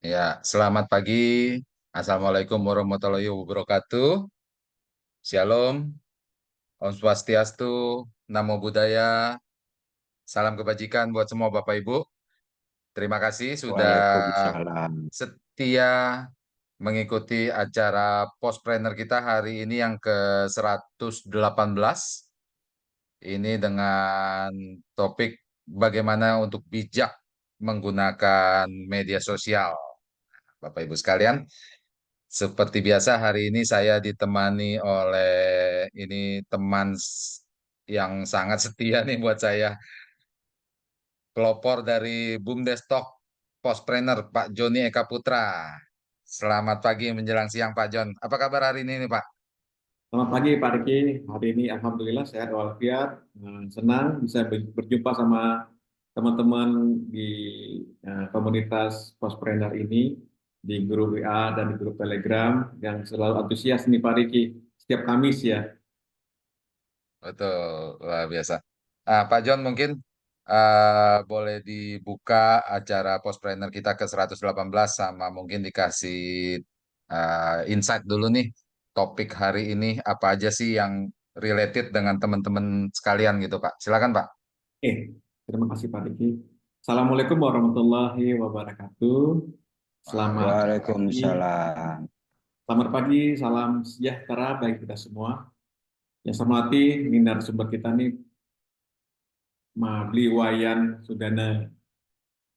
Ya, selamat pagi. Assalamualaikum warahmatullahi wabarakatuh. Shalom, Om Swastiastu, Namo Buddhaya, salam kebajikan buat semua Bapak Ibu. Terima kasih sudah Waalaikumsalam. setia mengikuti acara Postpreneur kita hari ini yang ke-118. Ini dengan topik bagaimana untuk bijak menggunakan media sosial. Bapak Ibu sekalian, seperti biasa hari ini saya ditemani oleh ini yang sangat setia nih buat saya, pelopor dari BUMDes Talk Postpreneur Pak Joni Eka Putra. Selamat pagi menjelang siang Pak Jon. Apa kabar hari ini nih Pak? Selamat pagi Pak Riki. Hari ini Alhamdulillah sehat walafiat. Senang bisa berjumpa sama teman-teman di komunitas Postpreneur ini di grup WA dan di grup Telegram yang selalu antusias nih Pak Riki setiap Kamis ya. Betul, luar biasa. Pak Jon mungkin boleh dibuka acara Postpreneur kita ke-118 sama mungkin dikasih insight dulu nih topik hari ini apa aja sih yang related dengan teman-teman sekalian gitu Pak. Silakan Pak. Terima kasih Pak Riki. Assalamualaikum warahmatullahi wabarakatuh. Selamat pagi. Waalaikumsalam. Selamat pagi, salam sejahtera bagi kita semua. Yang saya hormati, ini narasumber kita nih, Bli Wayan Sudana.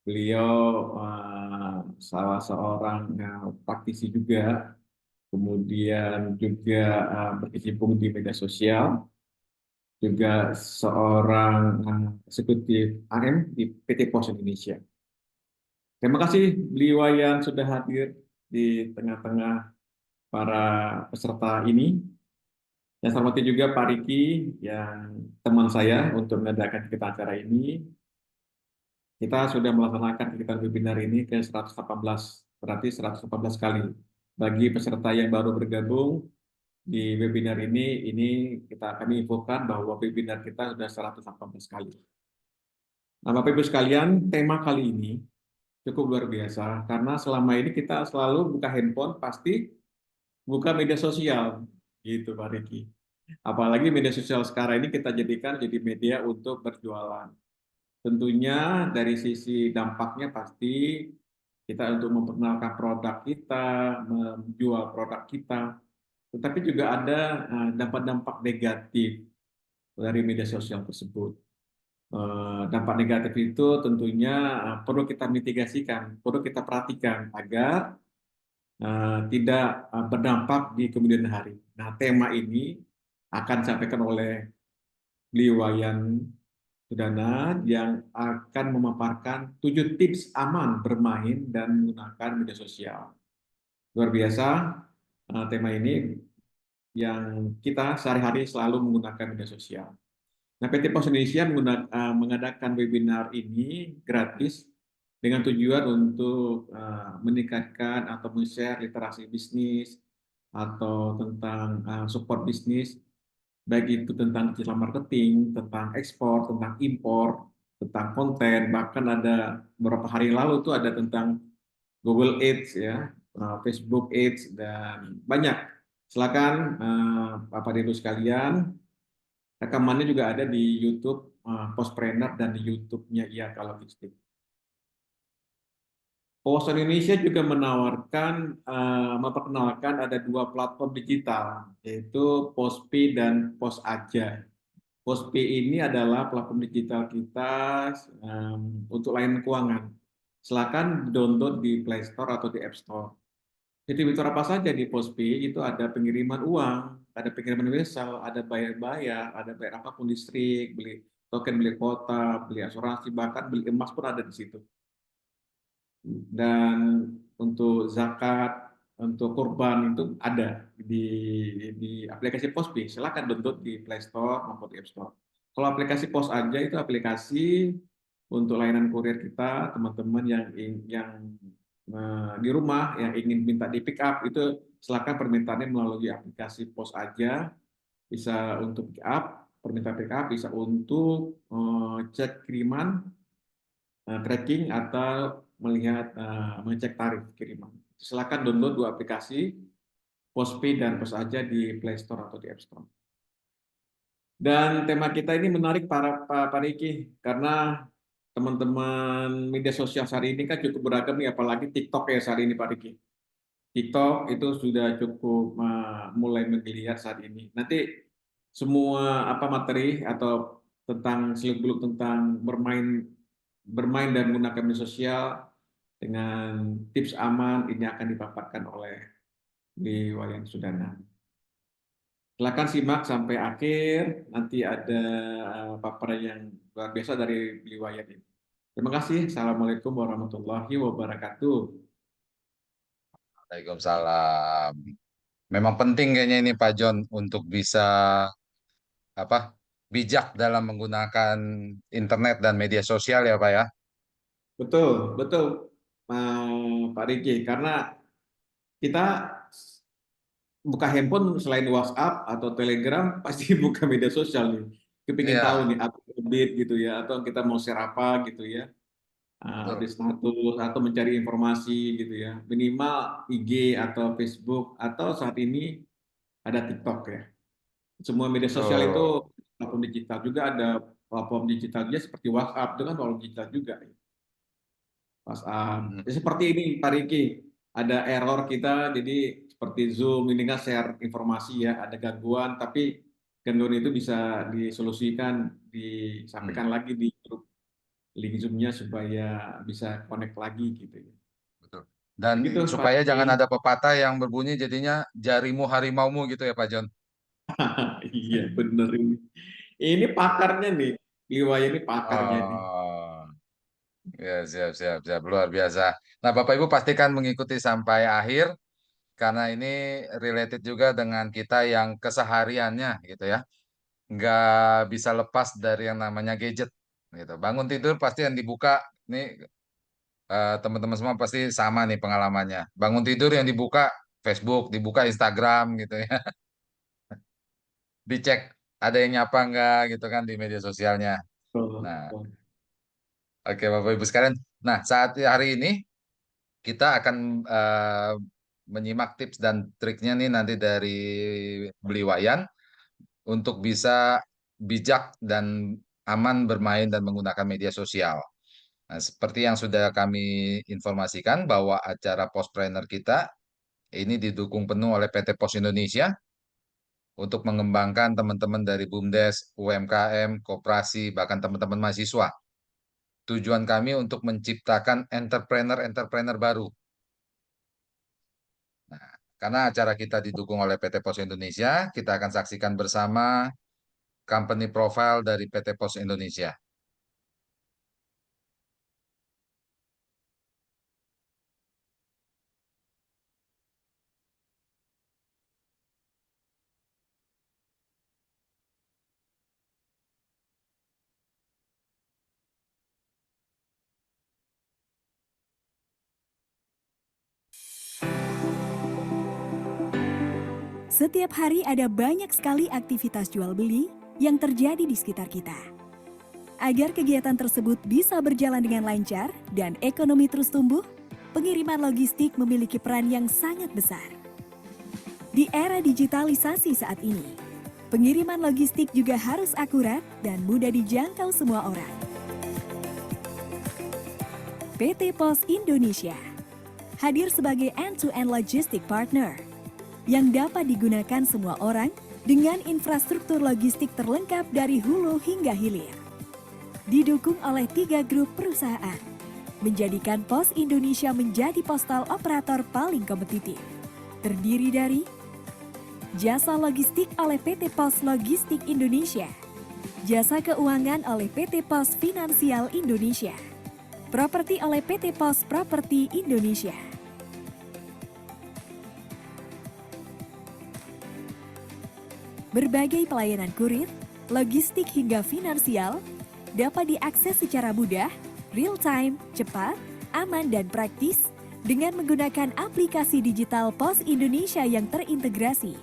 Beliau salah seorang praktisi juga, kemudian juga berkecimpung di media sosial, juga seorang eksekutif AM di PT Pos Indonesia. Terima kasih Bli Wayan sudah hadir di tengah-tengah para peserta ini. Yang saya hormati juga Pak Riki yang teman saya untuk mengadakan kita acara ini. Kita sudah melaksanakan kegiatan webinar ini ke 118, berarti 118 kali. Bagi peserta yang baru bergabung di webinar ini kami infokan bahwa webinar kita sudah 118 kali. Nah, Bapak Ibu sekalian, tema kali ini cukup luar biasa karena selama ini kita selalu buka handphone pasti buka media sosial, gitu Pak Riki. Apalagi media sosial sekarang ini kita jadikan jadi media untuk berjualan. Tentunya dari sisi dampaknya pasti kita untuk memperkenalkan produk kita, menjual produk kita, tetapi juga ada dampak-dampak negatif dari media sosial tersebut. Dampak negatif itu tentunya perlu kita mitigasikan, perlu kita perhatikan agar tidak berdampak di kemudian hari. Nah, tema ini akan disampaikan oleh beliau Wayan Sudana yang akan memaparkan 7 tips aman bermain dan menggunakan media sosial. Luar biasa tema ini yang kita sehari-hari selalu menggunakan media sosial. Nah, PT Pos Indonesia mengadakan webinar ini gratis dengan tujuan untuk meningkatkan atau men-share literasi bisnis atau tentang support bisnis, baik itu tentang digital marketing, tentang ekspor, tentang impor, tentang konten, bahkan ada beberapa hari lalu itu ada tentang Google Ads ya, Facebook Ads dan banyak. Silakan Bapak Ibu sekalian, rekamannya juga ada di YouTube Postpreneur dan di YouTube-nya Ia Kalau Logistik. Pos Indonesia juga memperkenalkan ada 2 platform digital, yaitu Pospi dan Pos Aja. Pospi ini adalah platform digital kita untuk layanan keuangan. Silakan download di Play Store atau di App Store. Jadi fitur apa saja di Pospi itu ada pengiriman uang, ada pengiriman universal, ada bayar-bayar, ada bayar apapun listrik, beli token, beli kuota, beli asuransi, bahkan beli emas pun ada di situ. Dan untuk zakat, untuk kurban itu ada di aplikasi Pospi. Silakan download di Play Store maupun di App Store. Kalau aplikasi Pos Aja itu aplikasi untuk layanan kurir kita, teman-teman yang di rumah yang ingin minta di pick up itu silakan permintaannya melalui aplikasi Pos Aja, bisa untuk pick up, permintaan pick up, bisa untuk cek kiriman tracking atau melihat mengecek tarif kiriman. Silakan download dua aplikasi, Postpay dan Pos Aja di Play Store atau di App Store. Dan tema kita ini menarik Pak Riki, karena teman-teman media sosial hari ini kan cukup beragam nih, apalagi TikTok ya hari ini Pak Riki. TikTok itu sudah cukup mulai menggeliat saat ini. Nanti semua materi atau tentang seluk-beluk tentang bermain dan menggunakan media sosial dengan tips aman ini akan dipaparkan oleh Wayan Sudana. Silakan simak sampai akhir, nanti ada paparan yang luar biasa dari Wayan ini. Terima kasih. Assalamualaikum warahmatullahi wabarakatuh. Waalaikumsalam. Memang penting kayaknya ini Pak John untuk bisa bijak dalam menggunakan internet dan media sosial ya Pak ya. Betul, betul, Pak Riki. Karena kita buka handphone selain WhatsApp atau Telegram pasti buka media sosial nih. Kepingin tahu Iya, nih update gitu ya, atau kita mau share apa gitu ya, betul. update status atau mencari informasi gitu ya. Minimal IG atau Facebook atau saat ini ada TikTok ya. Semua media sosial Betul. itu platform digital, juga ada platform digitalnya seperti WhatsApp itu kan platform digital juga. WhatsApp. Mhm. Ya, seperti ini Pak Riki, ada error kita, jadi seperti Zoom ini kan share informasi ya, ada gangguan, tapi gangguan itu bisa disolusikan, Hmm, disampaikan lagi di grup link Zoom-nya supaya bisa connect lagi gitu ya. betul. Dan Begitu Pak supaya Riki. jangan ada pepatah yang berbunyi jadinya jarimu harimaumu gitu ya Pak John. Iya bener ini. Ini pakarnya nih, Liwaya ini pakarnya nih. Oh, ya siap siap siap luar biasa. Nah, Bapak Ibu pastikan mengikuti sampai akhir karena ini related juga dengan kita yang kesehariannya gitu ya. Nggak bisa lepas dari yang namanya gadget gitu. Bangun tidur pasti yang dibuka nih teman-teman semua pasti sama nih pengalamannya. Bangun tidur yang dibuka Facebook, dibuka Instagram gitu ya. Dicek ada yang nyapa nggak gitu kan di media sosialnya. Betul, Nah, betul. oke Bapak Ibu sekalian. Nah, saat hari ini kita akan menyimak tips dan triknya nih nanti dari Beliwayan untuk bisa bijak dan aman bermain dan menggunakan media sosial. Nah, seperti yang sudah kami informasikan bahwa acara Postpreneur kita ini didukung penuh oleh PT Pos Indonesia untuk mengembangkan teman-teman dari BUMDes, UMKM, koperasi, bahkan teman-teman mahasiswa. Tujuan kami untuk menciptakan entrepreneur-entrepreneur baru. Nah, karena acara kita didukung oleh PT Pos Indonesia, kita akan saksikan bersama company profile dari PT Pos Indonesia. Setiap hari ada banyak sekali aktivitas jual beli yang terjadi di sekitar kita. Agar kegiatan tersebut bisa berjalan dengan lancar dan ekonomi terus tumbuh, pengiriman logistik memiliki peran yang sangat besar. Di era digitalisasi saat ini, pengiriman logistik juga harus akurat dan mudah dijangkau semua orang. PT Pos Indonesia hadir sebagai end-to-end logistic partner yang dapat digunakan semua orang dengan infrastruktur logistik terlengkap dari hulu hingga hilir. Didukung oleh 3 grup perusahaan, menjadikan Pos Indonesia menjadi postal operator paling kompetitif. Terdiri dari jasa logistik oleh PT Pos Logistik Indonesia, jasa keuangan oleh PT Pos Finansial Indonesia, properti oleh PT Pos Properti Indonesia. Berbagai pelayanan kurir, logistik hingga finansial dapat diakses secara mudah, real time, cepat, aman dan praktis dengan menggunakan aplikasi digital Pos Indonesia yang terintegrasi.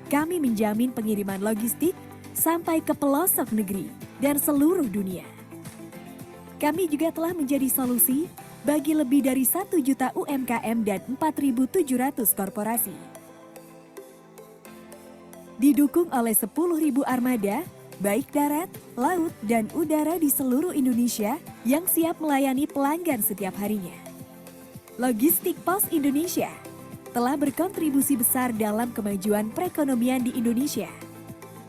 Kami menjamin pengiriman logistik sampai ke pelosok negeri dan seluruh dunia. Kami juga telah menjadi solusi bagi lebih dari 1 juta UMKM dan 4.700 korporasi. Didukung oleh 10.000 armada, baik darat, laut, dan udara di seluruh Indonesia yang siap melayani pelanggan setiap harinya. Logistik Pos Indonesia telah berkontribusi besar dalam kemajuan perekonomian di Indonesia,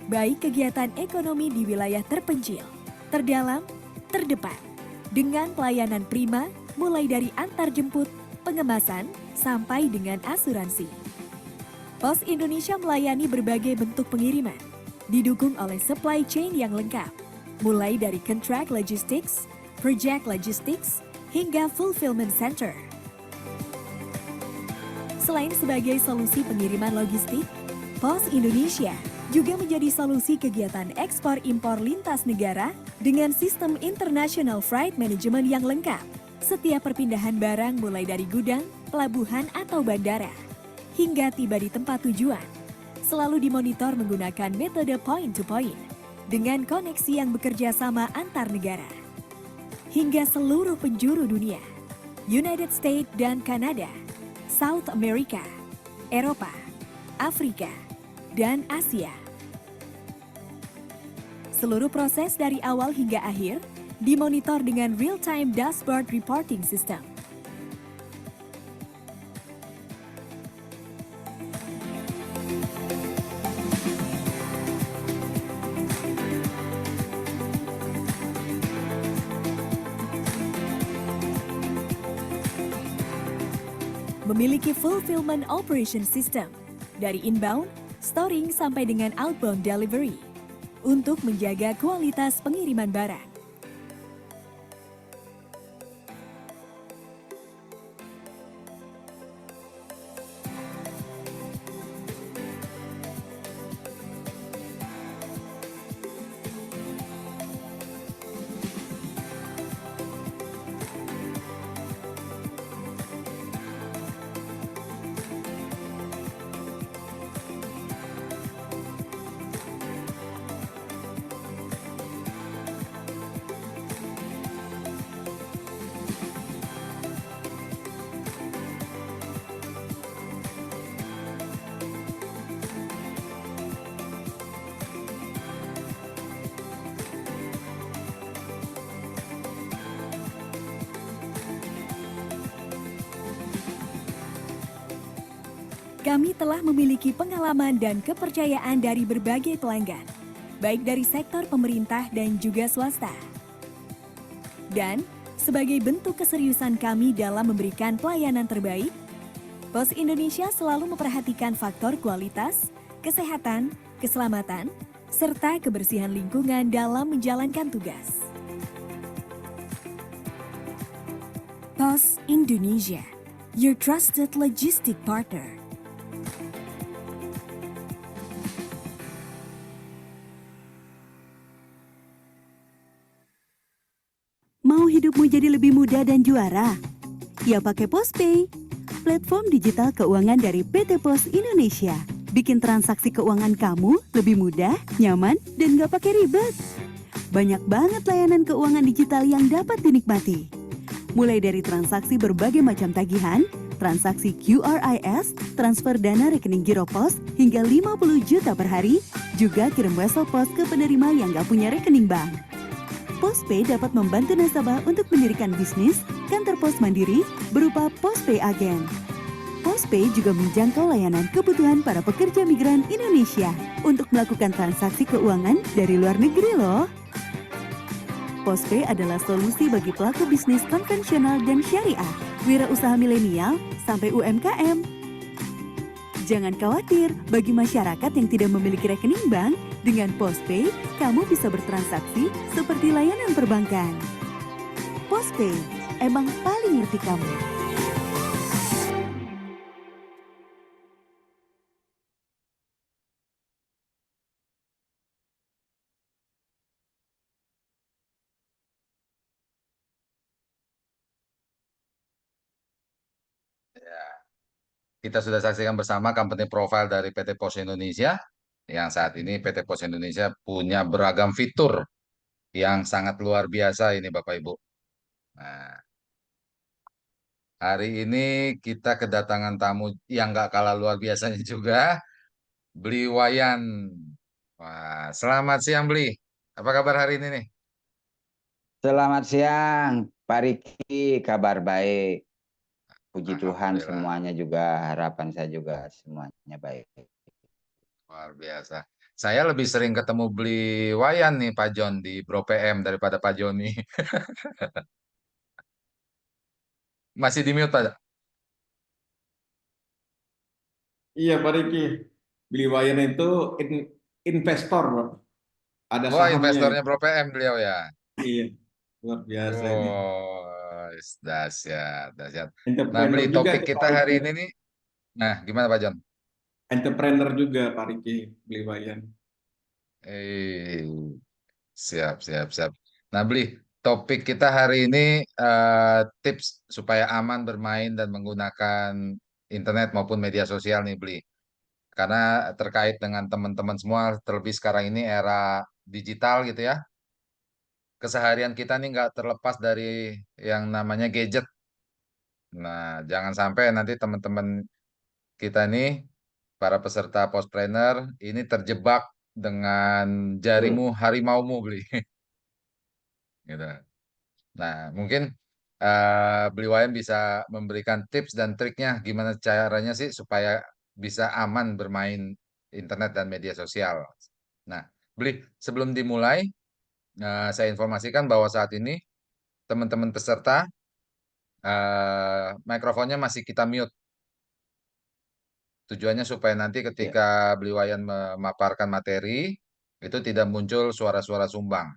baik kegiatan ekonomi di wilayah terpencil, terdalam, terdepan, dengan pelayanan prima mulai dari antar jemput, pengemasan, sampai dengan asuransi. Pos Indonesia melayani berbagai bentuk pengiriman, didukung oleh supply chain yang lengkap, mulai dari contract logistics, project logistics, hingga fulfillment center. Selain sebagai solusi pengiriman logistik, Pos Indonesia juga menjadi solusi kegiatan ekspor-impor lintas negara dengan sistem International Freight Management yang lengkap. Setiap perpindahan barang mulai dari gudang, pelabuhan, atau bandara, hingga tiba di tempat tujuan, selalu dimonitor menggunakan metode point-to-point dengan koneksi yang bekerja sama antar negara. Hingga seluruh penjuru dunia, United States dan Kanada, South America, Eropa, Afrika, dan Asia. Seluruh proses dari awal hingga akhir dimonitor dengan real-time dashboard reporting system. Memiliki fulfillment operation system dari inbound, storing sampai dengan outbound delivery untuk menjaga kualitas pengiriman barang. Kami telah memiliki pengalaman dan kepercayaan dari berbagai pelanggan, baik dari sektor pemerintah dan juga swasta. Dan sebagai bentuk keseriusan kami dalam memberikan pelayanan terbaik, Pos Indonesia selalu memperhatikan faktor kualitas, kesehatan, keselamatan, serta kebersihan lingkungan dalam menjalankan tugas. Pos Indonesia, your trusted logistic partner. Mau hidupmu jadi lebih mudah dan juara? Ya pakai PosPay, platform digital keuangan dari PT Pos Indonesia. Bikin transaksi keuangan kamu lebih mudah, nyaman, dan gak pakai ribet. Banyak banget layanan keuangan digital yang dapat dinikmati. Mulai dari transaksi berbagai macam tagihan, transaksi QRIS, transfer dana rekening Giro Pos hingga 50 juta per hari, juga kirim wesel pos ke penerima yang gak punya rekening bank. PosPay dapat membantu nasabah untuk mendirikan bisnis, kantor pos mandiri, berupa PosPay Agen. PosPay juga menjangkau layanan kebutuhan para pekerja migran Indonesia untuk melakukan transaksi keuangan dari luar negeri loh. PosPay adalah solusi bagi pelaku bisnis konvensional dan syariah, wirausaha milenial, sampai UMKM. Jangan khawatir, bagi masyarakat yang tidak memiliki rekening bank, dengan PosPay, kamu bisa bertransaksi seperti layanan perbankan. PosPay, emang paling ngerti kamu. Ya, kita sudah saksikan bersama company profile dari PT Pos Indonesia, yang saat ini PT Pos Indonesia punya beragam fitur yang sangat luar biasa ini Bapak Ibu. Nah, hari ini kita kedatangan tamu yang nggak kalah luar biasanya juga, Beli Wayan. Wah, selamat siang Beli. Apa kabar hari ini nih? Selamat siang, Pak Riki. Kabar baik. Puji Tuhan Alhamdulillah, semuanya juga, harapan saya juga semuanya baik. luar biasa. Saya lebih sering ketemu Beli Wayan nih Pak John di Bro PM daripada Pak Joni. Masih di mute Pak? Iya, Pak Riki. Beli Wayan itu investor, Pak. Ada Wah, sahamnya investornya itu. Bro PM beliau ya. Iya, luar biasa ini. Oh, dahsyat, dahsyat. Nah, Beli Entrepreneur juga topik itu Pak kita Riki. hari ini nih. Nah, gimana Pak John? Entrepreneur juga Pak Riki, Beli Wayan. Eh, siap, siap, siap. Nah, Beli, topik kita hari ini tips supaya aman bermain dan menggunakan internet maupun media sosial nih, Beli. Karena terkait dengan teman-teman semua, terlebih sekarang ini era digital gitu ya. Keseharian kita nih nggak terlepas dari yang namanya gadget. Nah, jangan sampai nanti teman-teman kita nih, para peserta postpreneur, ini terjebak dengan jarimu Betul. harimaumu, Beli. Gitu. Nah, mungkin Beli Wayan bisa memberikan tips dan triknya gimana caranya sih supaya bisa aman bermain internet dan media sosial. Nah, Beli, sebelum dimulai, saya informasikan bahwa saat ini teman-teman peserta mikrofonnya masih kita mute. Tujuannya supaya nanti Ya, ketika Beli Wayan memaparkan materi, itu tidak muncul suara-suara sumbang.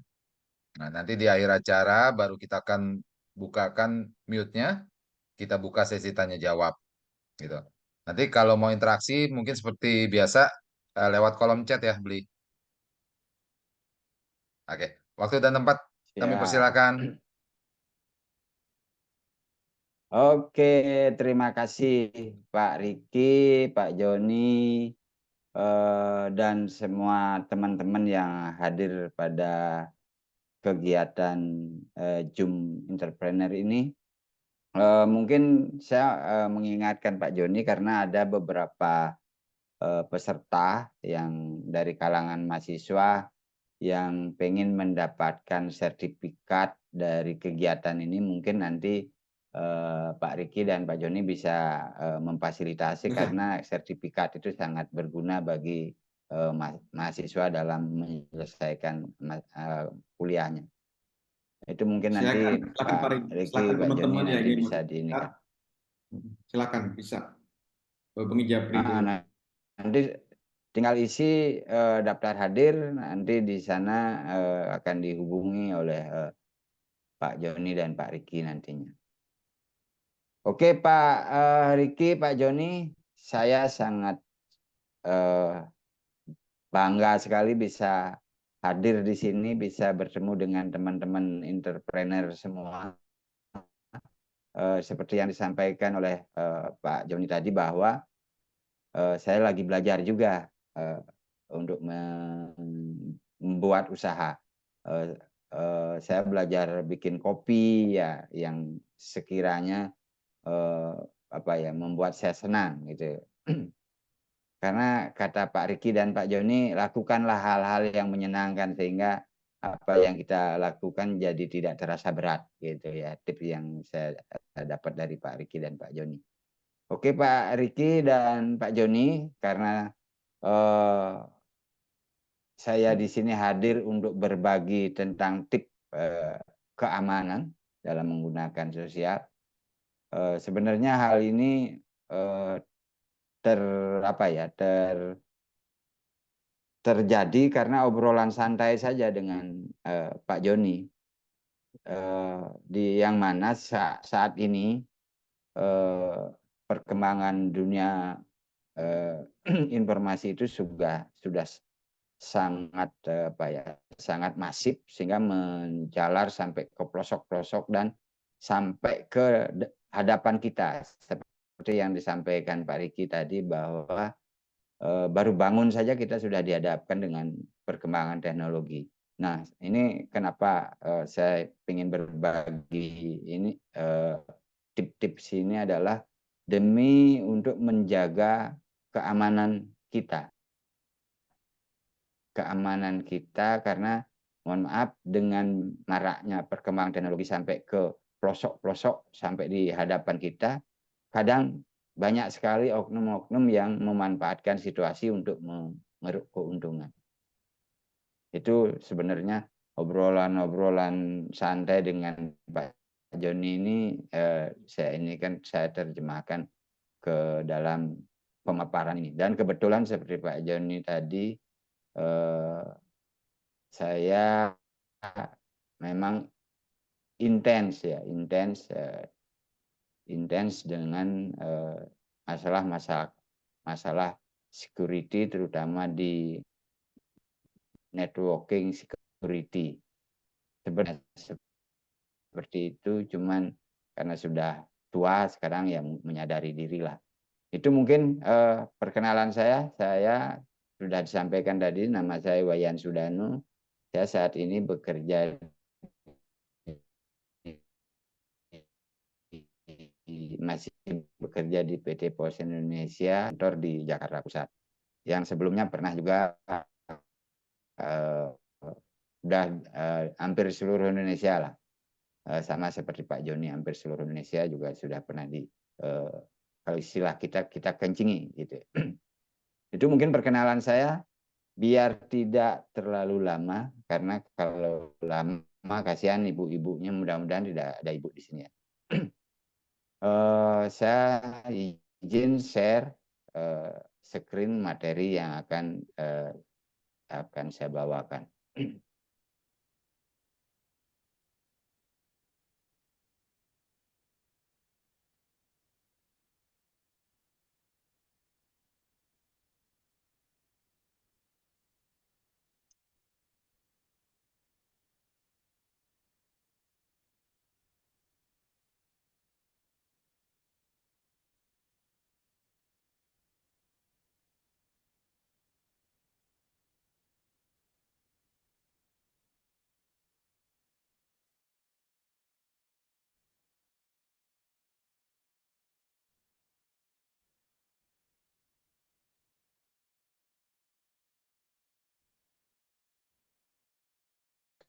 Nah, nanti di akhir acara baru kita akan bukakan mute-nya, kita buka sesi tanya jawab gitu. Nanti kalau mau interaksi mungkin seperti biasa lewat kolom chat ya, Beli. Oke, waktu dan tempat kami siap. persilakan. Oke, terima kasih Pak Riki, Pak Joni, dan semua teman-teman yang hadir pada kegiatan Zoom Entrepreneur ini. Mungkin saya mengingatkan Pak Joni karena ada beberapa peserta yang dari kalangan mahasiswa yang pengen mendapatkan sertifikat dari kegiatan ini, mungkin nanti Pak Riki dan Pak Joni bisa memfasilitasi Bisa. karena sertifikat itu sangat berguna bagi mahasiswa dalam menyelesaikan kuliahnya. Itu mungkin Silakan, nanti silakan Pak Pak Riki. Riki, Silakan Pak Joni teman-teman yang nanti ingin bisa di ini bersertifikat. kan. Silakan, bisa. Bang Japri Ah, dulu. nanti tinggal isi daftar hadir, nanti di sana akan dihubungi oleh Pak Joni dan Pak Riki nantinya. Oke Pak Riki, Pak Joni, saya sangat eh, bangga sekali bisa hadir di sini, bisa bertemu dengan teman-teman entrepreneur semua. Seperti yang disampaikan oleh Pak Joni tadi bahwa saya lagi belajar juga untuk membuat usaha. Saya belajar bikin kopi ya yang sekiranya apa ya membuat saya senang gitu. Karena kata Pak Riki dan Pak Joni, lakukanlah hal-hal yang menyenangkan sehingga apa yang kita lakukan jadi tidak terasa berat gitu ya. Tips yang saya dapat dari Pak Riki dan Pak Joni. Oke Pak Riki dan Pak Joni, karena eh, saya di sini hadir untuk berbagi tentang tips keamanan dalam menggunakan sosial. Sebenarnya hal ini eh, ter apa ya terjadi karena obrolan santai saja dengan Pak Joni, di yang mana saat ini perkembangan dunia eh, informasi itu sudah sangat apa ya sangat masif sehingga menjalar sampai ke pelosok-pelosok dan sampai ke hadapan kita seperti yang disampaikan Pak Riki tadi bahwa baru bangun saja kita sudah dihadapkan dengan perkembangan teknologi. Nah, ini kenapa saya ingin berbagi ini tips-tips ini adalah demi untuk menjaga keamanan kita. Keamanan kita karena mohon maaf dengan maraknya perkembangan teknologi sampai ke pelosok-pelosok sampai di hadapan kita, kadang banyak sekali oknum-oknum yang memanfaatkan situasi untuk mengeruk keuntungan. Itu sebenarnya obrolan-obrolan santai dengan Pak Joni ini saya terjemahkan ke dalam pemaparan ini. Dan kebetulan seperti Pak Joni tadi, saya memang intens dengan masalah security, terutama di networking security. Sebenarnya seperti itu, cuman karena sudah tua sekarang ya menyadari diri lah. Itu mungkin perkenalan saya sudah disampaikan tadi, nama saya Wayan Sudanu. Saya saat ini bekerja masih bekerja di PT Pos Indonesia, kantor di Jakarta Pusat. Yang sebelumnya pernah juga sudah hampir seluruh Indonesia lah. Sama seperti Pak Joni, hampir seluruh Indonesia juga sudah pernah kalau istilah kita kencingi gitu. Itu mungkin perkenalan saya, biar tidak terlalu lama, karena kalau lama kasihan ibu-ibunya, mudah-mudahan tidak ada ibu di sini ya. Saya izin share screen materi yang akan saya bawakan.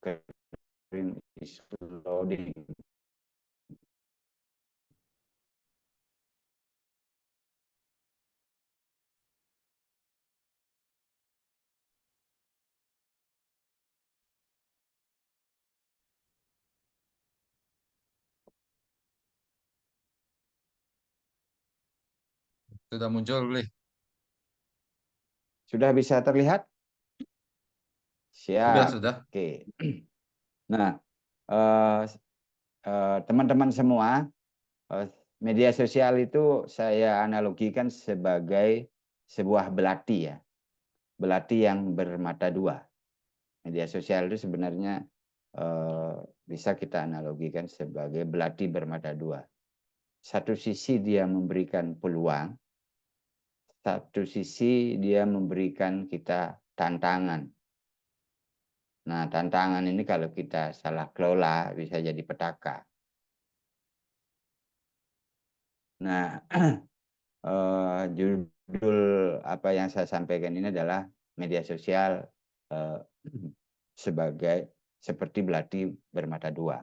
Screen is loading. Sudah muncul, Li? Sudah bisa terlihat? Sudah, Siap. sudah. Oke. Nah, teman-teman semua, media sosial itu saya analogikan sebagai sebuah belati ya. Belati yang bermata dua. Media sosial itu sebenarnya bisa kita analogikan sebagai belati bermata dua. Satu sisi dia memberikan peluang, satu sisi dia memberikan kita tantangan. Nah, tantangan ini kalau kita salah kelola bisa jadi petaka. Nah, judul apa yang saya sampaikan ini adalah media sosial seperti belati bermata dua.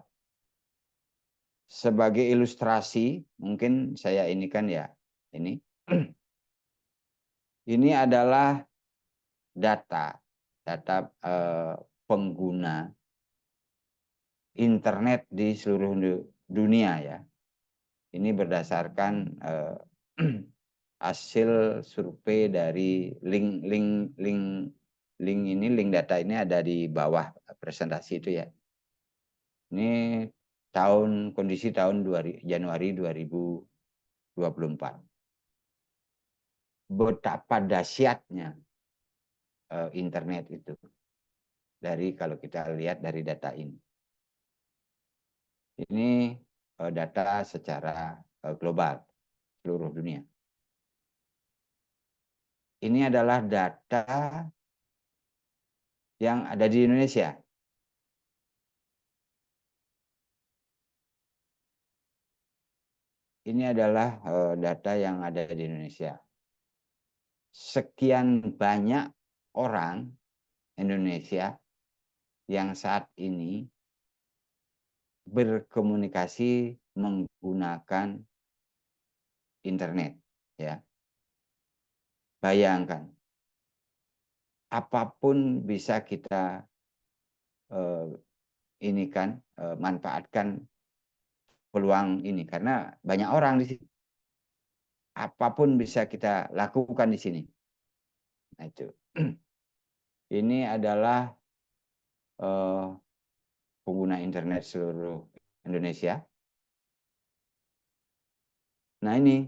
Sebagai ilustrasi, mungkin saya ini kan ya, ini ini adalah data pengguna internet di seluruh dunia ya. Ini berdasarkan hasil survei dari link data ini ada di bawah presentasi itu ya. Ini kondisi tahun Januari 2024. Betapa dahsyatnya internet itu. Kalau kita lihat dari data ini. Ini data secara global, seluruh dunia. Ini adalah data yang ada di Indonesia. ini adalah data yang ada di Indonesia. Sekian banyak orang Indonesia yang saat ini berkomunikasi menggunakan internet, ya. Bayangkan, apapun bisa kita manfaatkan peluang ini karena banyak orang di sini. Apapun bisa kita lakukan di sini. Nah, itu. Ini adalah pengguna internet seluruh Indonesia. Nah, ini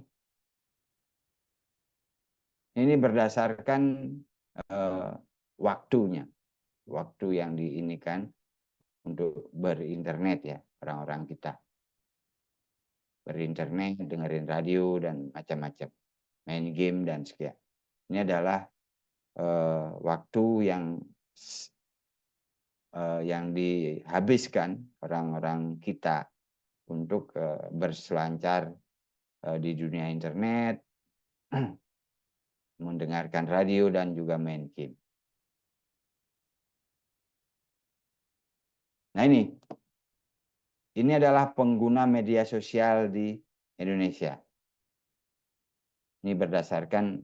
berdasarkan waktunya, waktu yang diinikan untuk berinternet ya orang-orang kita. Berinternet, dengerin radio dan macam-macam, main game dan sekian. Ini adalah waktu yang dihabiskan orang-orang kita untuk berselancar di dunia internet, mendengarkan radio dan juga main game. Nah, ini adalah pengguna media sosial di Indonesia. Ini berdasarkan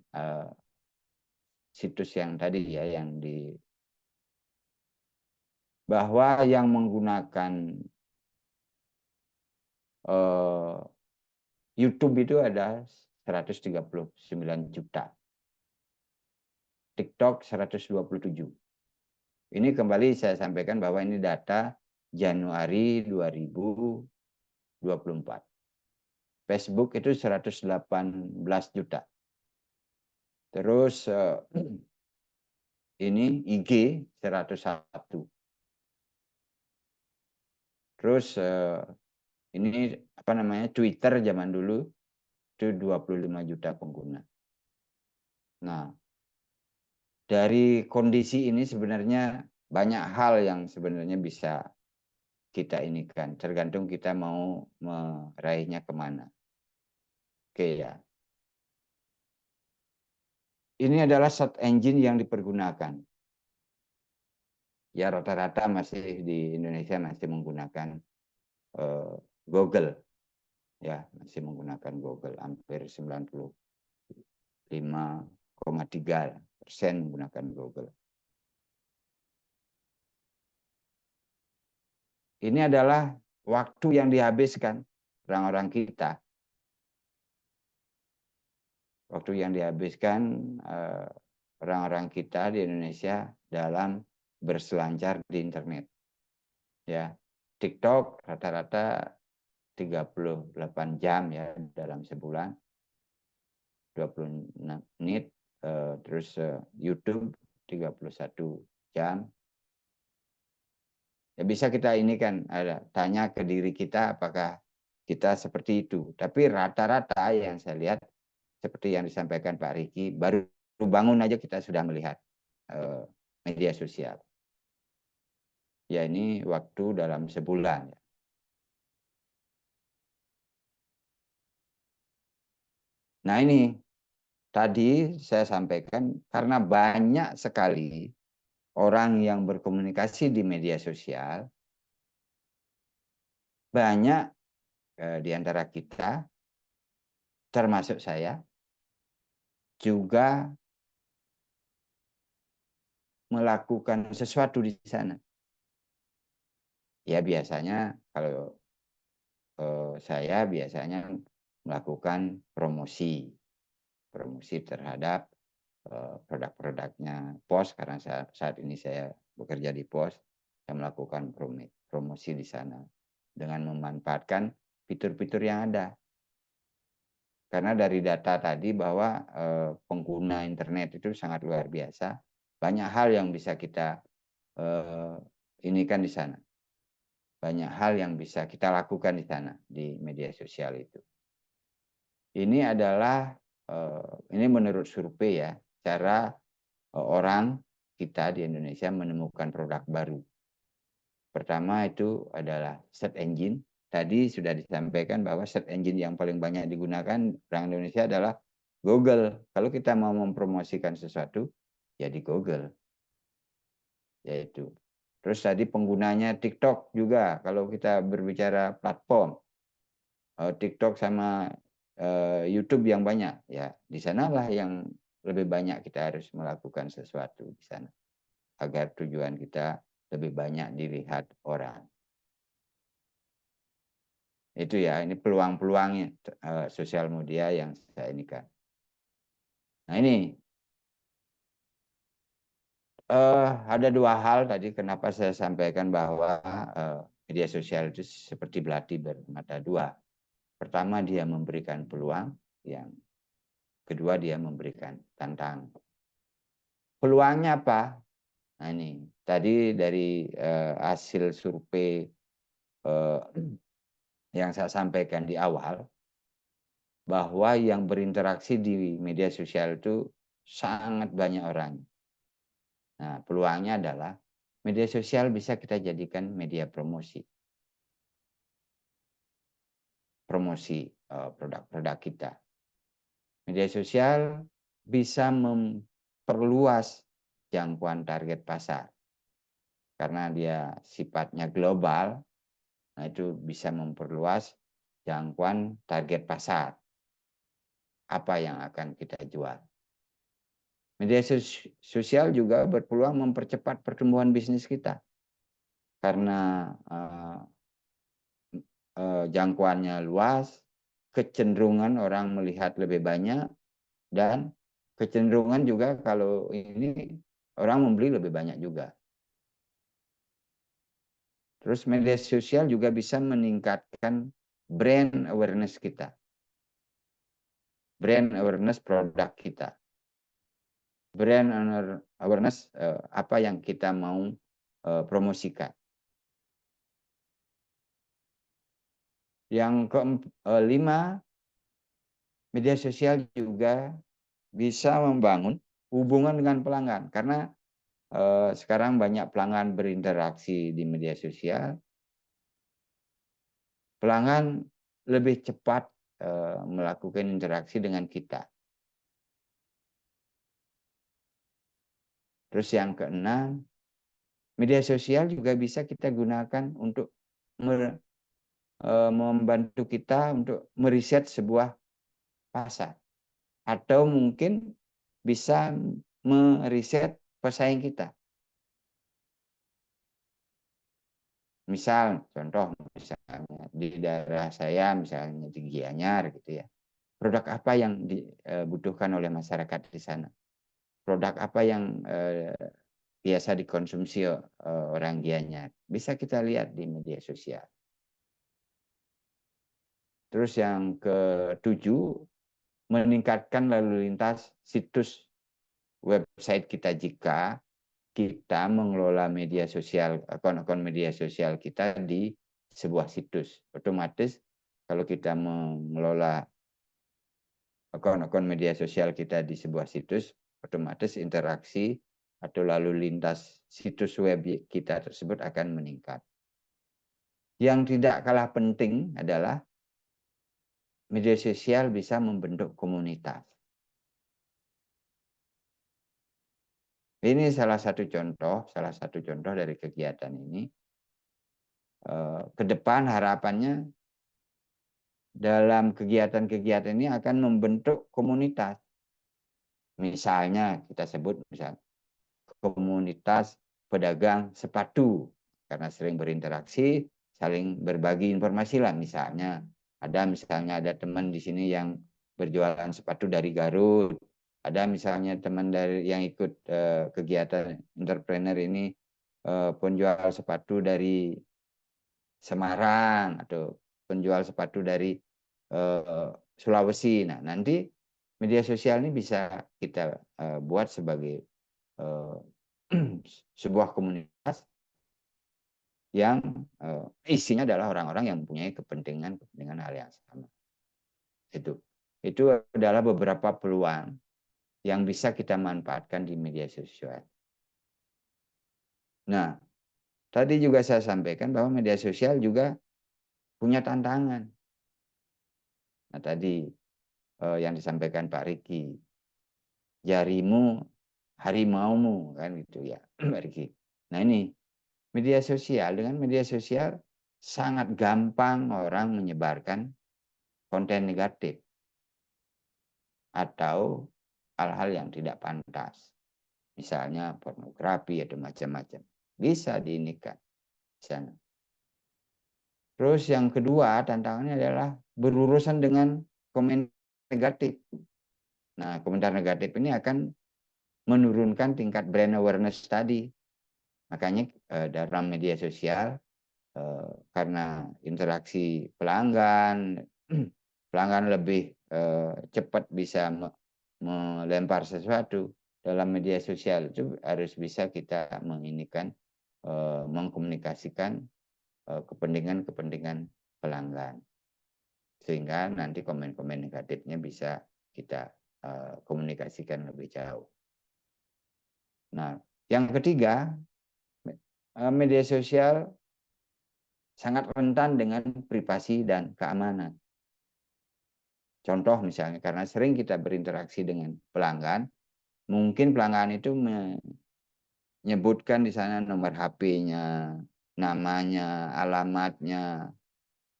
situs yang tadi ya, bahwa yang menggunakan YouTube itu ada 139 juta. TikTok 127. Ini kembali saya sampaikan bahwa ini data Januari 2024. Facebook itu 118 juta. Terus ini IG 101. Terus ini apa namanya, Twitter zaman dulu itu 25 juta pengguna. Nah, dari kondisi ini sebenarnya banyak hal yang sebenarnya bisa kita inikan, tergantung kita mau meraihnya kemana. Oke ya. Ini adalah search engine yang dipergunakan. Ya, rata-rata masih di Indonesia masih menggunakan Google. Ya, masih menggunakan Google, hampir 95,3% menggunakan Google. Ini adalah waktu yang dihabiskan orang-orang kita. Waktu yang dihabiskan orang-orang kita di Indonesia dalam berselancar di internet. Ya, TikTok rata-rata 38 jam ya dalam sebulan, 26 menit. Terus YouTube 31 jam. Ya, bisa kita ini kan tanya ke diri kita apakah kita seperti itu. Tapi rata-rata yang saya lihat seperti yang disampaikan Pak Riki, baru bangun aja kita sudah melihat media sosial. Ya, ini waktu dalam sebulan. Nah, ini tadi saya sampaikan karena banyak sekali orang yang berkomunikasi di media sosial, banyak di antara kita, termasuk saya, juga melakukan sesuatu di sana. Ya, biasanya kalau saya biasanya melakukan promosi terhadap produk-produknya POS, karena saat ini saya bekerja di POS. Saya melakukan promosi di sana dengan memanfaatkan fitur-fitur yang ada. Karena dari data tadi bahwa pengguna internet itu sangat luar biasa, banyak hal yang bisa kita inikan di sana. Banyak hal yang bisa kita lakukan di sana, di media sosial itu. Ini adalah, ini menurut survei ya, cara orang kita di Indonesia menemukan produk baru. Pertama itu adalah search engine, tadi sudah disampaikan bahwa search engine yang paling banyak digunakan orang Indonesia adalah Google. Kalau kita mau mempromosikan sesuatu, ya di Google. Yaitu. Terus tadi penggunanya TikTok juga. Kalau kita berbicara platform, TikTok sama YouTube yang banyak, ya di sanalah yang lebih banyak kita harus melakukan sesuatu di sana agar tujuan kita lebih banyak dilihat orang. Itu ya, ini peluang-peluangnya sosial media yang saya ini kan. Nah ini ada dua hal tadi kenapa saya sampaikan bahwa media sosial itu seperti belati bermata dua. Pertama dia memberikan peluang, yang kedua dia memberikan tantangan. Peluangnya apa? Nah ini tadi dari hasil survei yang saya sampaikan di awal, bahwa yang berinteraksi di media sosial itu sangat banyak orang. Nah, peluangnya adalah media sosial bisa kita jadikan media promosi. Promosi produk-produk kita. Media sosial bisa memperluas jangkauan target pasar. Karena dia sifatnya global, nah itu bisa memperluas jangkauan target pasar. Apa yang akan kita jual. Media sosial juga berpeluang mempercepat pertumbuhan bisnis kita. Karena jangkauannya luas, kecenderungan orang melihat lebih banyak, dan kecenderungan juga kalau ini orang membeli lebih banyak juga. Terus media sosial juga bisa meningkatkan brand awareness kita. Brand awareness produk kita. Brand awareness apa yang kita mau promosikan. Yang kelima, media sosial juga bisa membangun hubungan dengan pelanggan. Karena sekarang banyak pelanggan berinteraksi di media sosial. Pelanggan lebih cepat melakukan interaksi dengan kita. Terus yang keenam, media sosial juga bisa kita gunakan untuk membantu kita untuk meriset sebuah pasar. Atau mungkin bisa meriset pesaing kita. Misal, contoh misalnya di daerah saya, misalnya di Gianyar gitu ya. Produk apa yang dibutuhkan oleh masyarakat di sana? Produk apa yang biasa dikonsumsi orang Gianyar? Bisa kita lihat di media sosial. Terus yang ketujuh, meningkatkan lalu lintas situs website kita jika kita mengelola media sosial, akun-akun media sosial kita di sebuah situs. Otomatis kalau kita mengelola akun-akun media sosial kita di sebuah situs, otomatis interaksi atau lalu lintas situs web kita tersebut akan meningkat. Yang tidak kalah penting adalah media sosial bisa membentuk komunitas. Ini salah satu contoh dari kegiatan ini. Ke depan harapannya dalam kegiatan-kegiatan ini akan membentuk komunitas. Misalnya kita sebut komunitas pedagang sepatu, karena sering berinteraksi, saling berbagi informasi lah. Misalnya ada teman di sini yang berjualan sepatu dari Garut, ada misalnya teman dari yang ikut kegiatan entrepreneur ini penjual sepatu dari Semarang atau penjual sepatu dari Sulawesi. Nah, nanti media sosial ini bisa kita buat sebagai sebuah komunitas yang isinya adalah orang-orang yang mempunyai kepentingan hal yang sama. Itu adalah beberapa peluang yang bisa kita manfaatkan di media sosial. Nah, tadi juga saya sampaikan bahwa media sosial juga punya tantangan. Nah, tadi yang disampaikan Pak Riki, jarimu harimaumu, kan gitu ya, Pak Riki. Nah, ini media sosial, dengan media sosial sangat gampang orang menyebarkan konten negatif atau hal-hal yang tidak pantas. Misalnya pornografi atau macam-macam. Bisa diinikan di sana. Terus yang kedua tantangannya adalah berurusan dengan komen negatif. Nah, komentar negatif ini akan menurunkan tingkat brand awareness tadi. Makanya dalam media sosial karena interaksi pelanggan, pelanggan lebih cepat bisa melempar sesuatu dalam media sosial, itu harus bisa kita menginikan, mengkomunikasikan kepentingan-kepentingan pelanggan, sehingga nanti komen-komen negatifnya bisa kita komunikasikan lebih jauh. Nah, yang ketiga, media sosial sangat rentan dengan privasi dan keamanan. Contoh misalnya, karena sering kita berinteraksi dengan pelanggan, mungkin pelanggan itu menyebutkan di sana nomor HP-nya, namanya, alamatnya,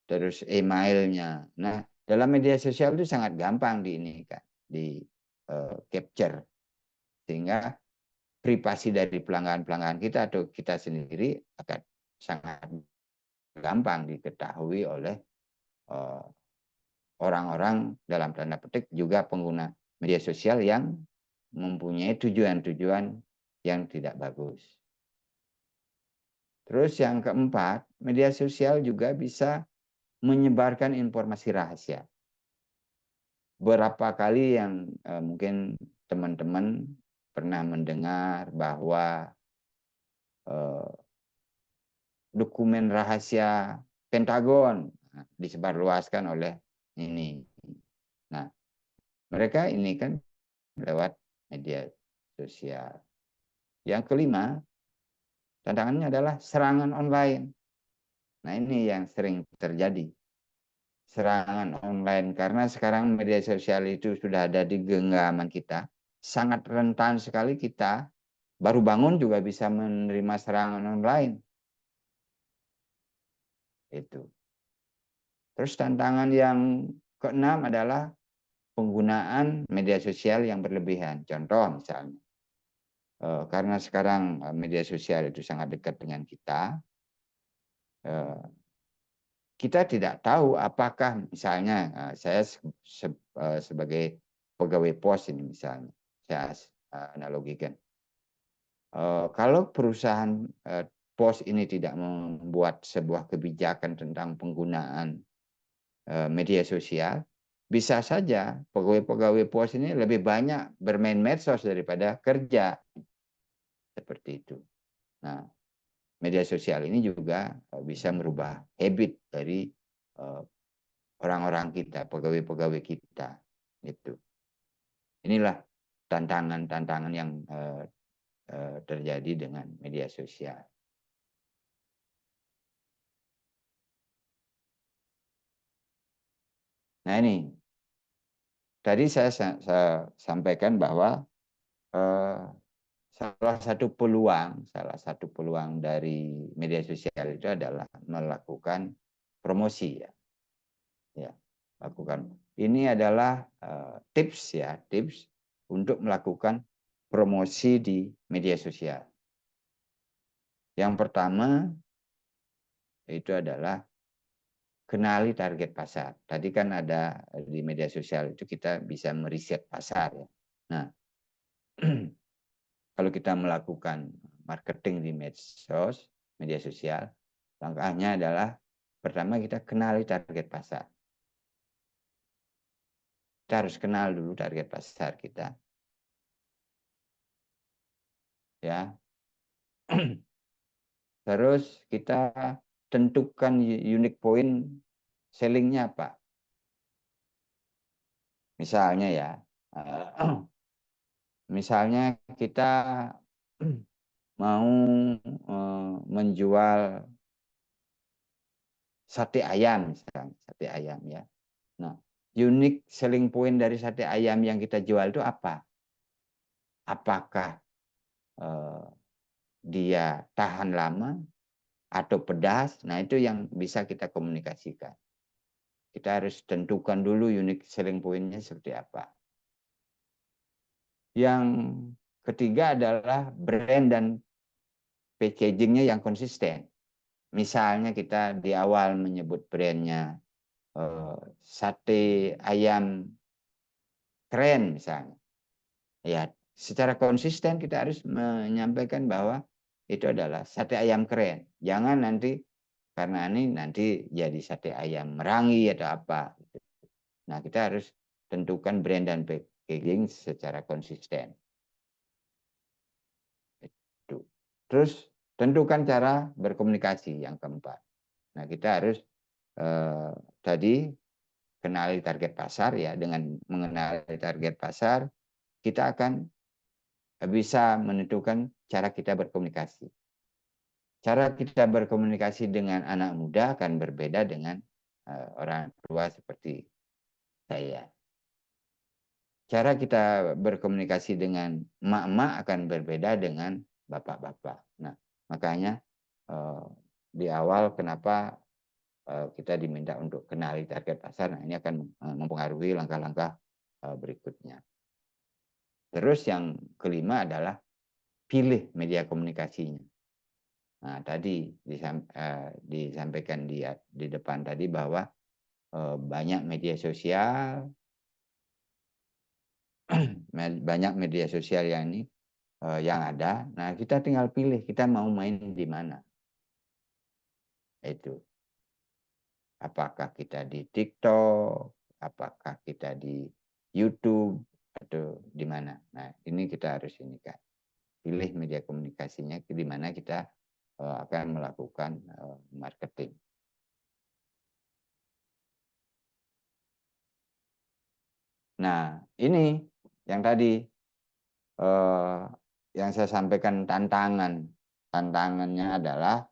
terus emailnya. Nah, dalam media sosial itu sangat gampang di capture, sehingga privasi dari pelanggan-pelanggan kita atau kita sendiri akan sangat gampang diketahui oleh orang-orang dalam tanda petik juga pengguna media sosial yang mempunyai tujuan-tujuan yang tidak bagus. Terus yang keempat, media sosial juga bisa menyebarkan informasi rahasia. Berapa kali yang mungkin teman-teman pernah mendengar bahwa dokumen rahasia Pentagon disebarluaskan oleh ini. Nah, mereka ini kan lewat media sosial. Yang kelima, tantangannya adalah serangan online. Nah, ini yang sering terjadi. Serangan online, karena sekarang media sosial itu sudah ada di genggaman kita. Sangat rentan sekali kita, baru bangun juga bisa menerima serangan online. Itu. Terus tantangan yang keenam adalah penggunaan media sosial yang berlebihan. Contoh misalnya, karena sekarang media sosial itu sangat dekat dengan kita, kita tidak tahu apakah misalnya saya sebagai pegawai pos ini misalnya, saya analogikan, kalau perusahaan pos ini tidak membuat sebuah kebijakan tentang penggunaan media sosial, bisa saja pegawai-pegawai pos ini lebih banyak bermain medsos daripada kerja. Seperti itu. Nah, media sosial ini juga bisa merubah habit dari orang-orang kita, pegawai-pegawai kita. Itu. Inilah tantangan-tantangan yang terjadi dengan media sosial. Nah, ini tadi saya sampaikan bahwa salah satu peluang dari media sosial itu adalah melakukan promosi, ya, lakukan. Ini adalah tips untuk melakukan promosi di media sosial. Yang pertama itu adalah kenali target pasar. Tadi kan ada di media sosial itu kita bisa meriset pasar, ya. Nah, kalau kita melakukan marketing di medsos, media sosial, langkahnya adalah pertama kita kenali target pasar. Kita harus kenal dulu target pasar kita. Ya. Terus kita tentukan unique point sellingnya apa. Misalnya ya, misalnya kita mau menjual sate ayam misalnya, sate ayam ya. Nah, unique selling point dari sate ayam yang kita jual itu apa? Apakah dia tahan lama atau pedas? Nah, itu yang bisa kita komunikasikan. Kita harus tentukan dulu unique selling point-nya seperti apa. Yang ketiga adalah brand dan packaging-nya yang konsisten. Misalnya kita di awal menyebut brandnya sate ayam keren misalnya. Ya, secara konsisten kita harus menyampaikan bahwa itu adalah sate ayam keren. Jangan nanti karena ini nanti jadi sate ayam merangi atau apa. Nah, kita harus tentukan brand dan packaging secara konsisten. Itu. Terus tentukan cara berkomunikasi yang keempat. Nah, kita harus tadi kenali target pasar ya. Dengan mengenali target pasar, kita akan bisa menentukan cara kita berkomunikasi. Cara kita berkomunikasi dengan anak muda akan berbeda dengan orang tua seperti saya. Cara kita berkomunikasi dengan emak-emak akan berbeda dengan bapak-bapak. Nah, makanya di awal kenapa kita diminta untuk kenali target pasar. Nah, ini akan mempengaruhi langkah-langkah berikutnya. Terus yang kelima adalah pilih media komunikasinya. Nah, tadi disampaikan di depan tadi bahwa banyak media sosial, banyak media sosial yang ada. Nah, kita tinggal pilih kita mau main di mana. Itu. Apakah kita di TikTok, apakah kita di YouTube, atau di mana. Nah, ini kita harus ini kan. Pilih media komunikasinya di mana kita akan melakukan marketing. Nah, ini yang tadi yang saya sampaikan tantangan. Tantangannya adalah,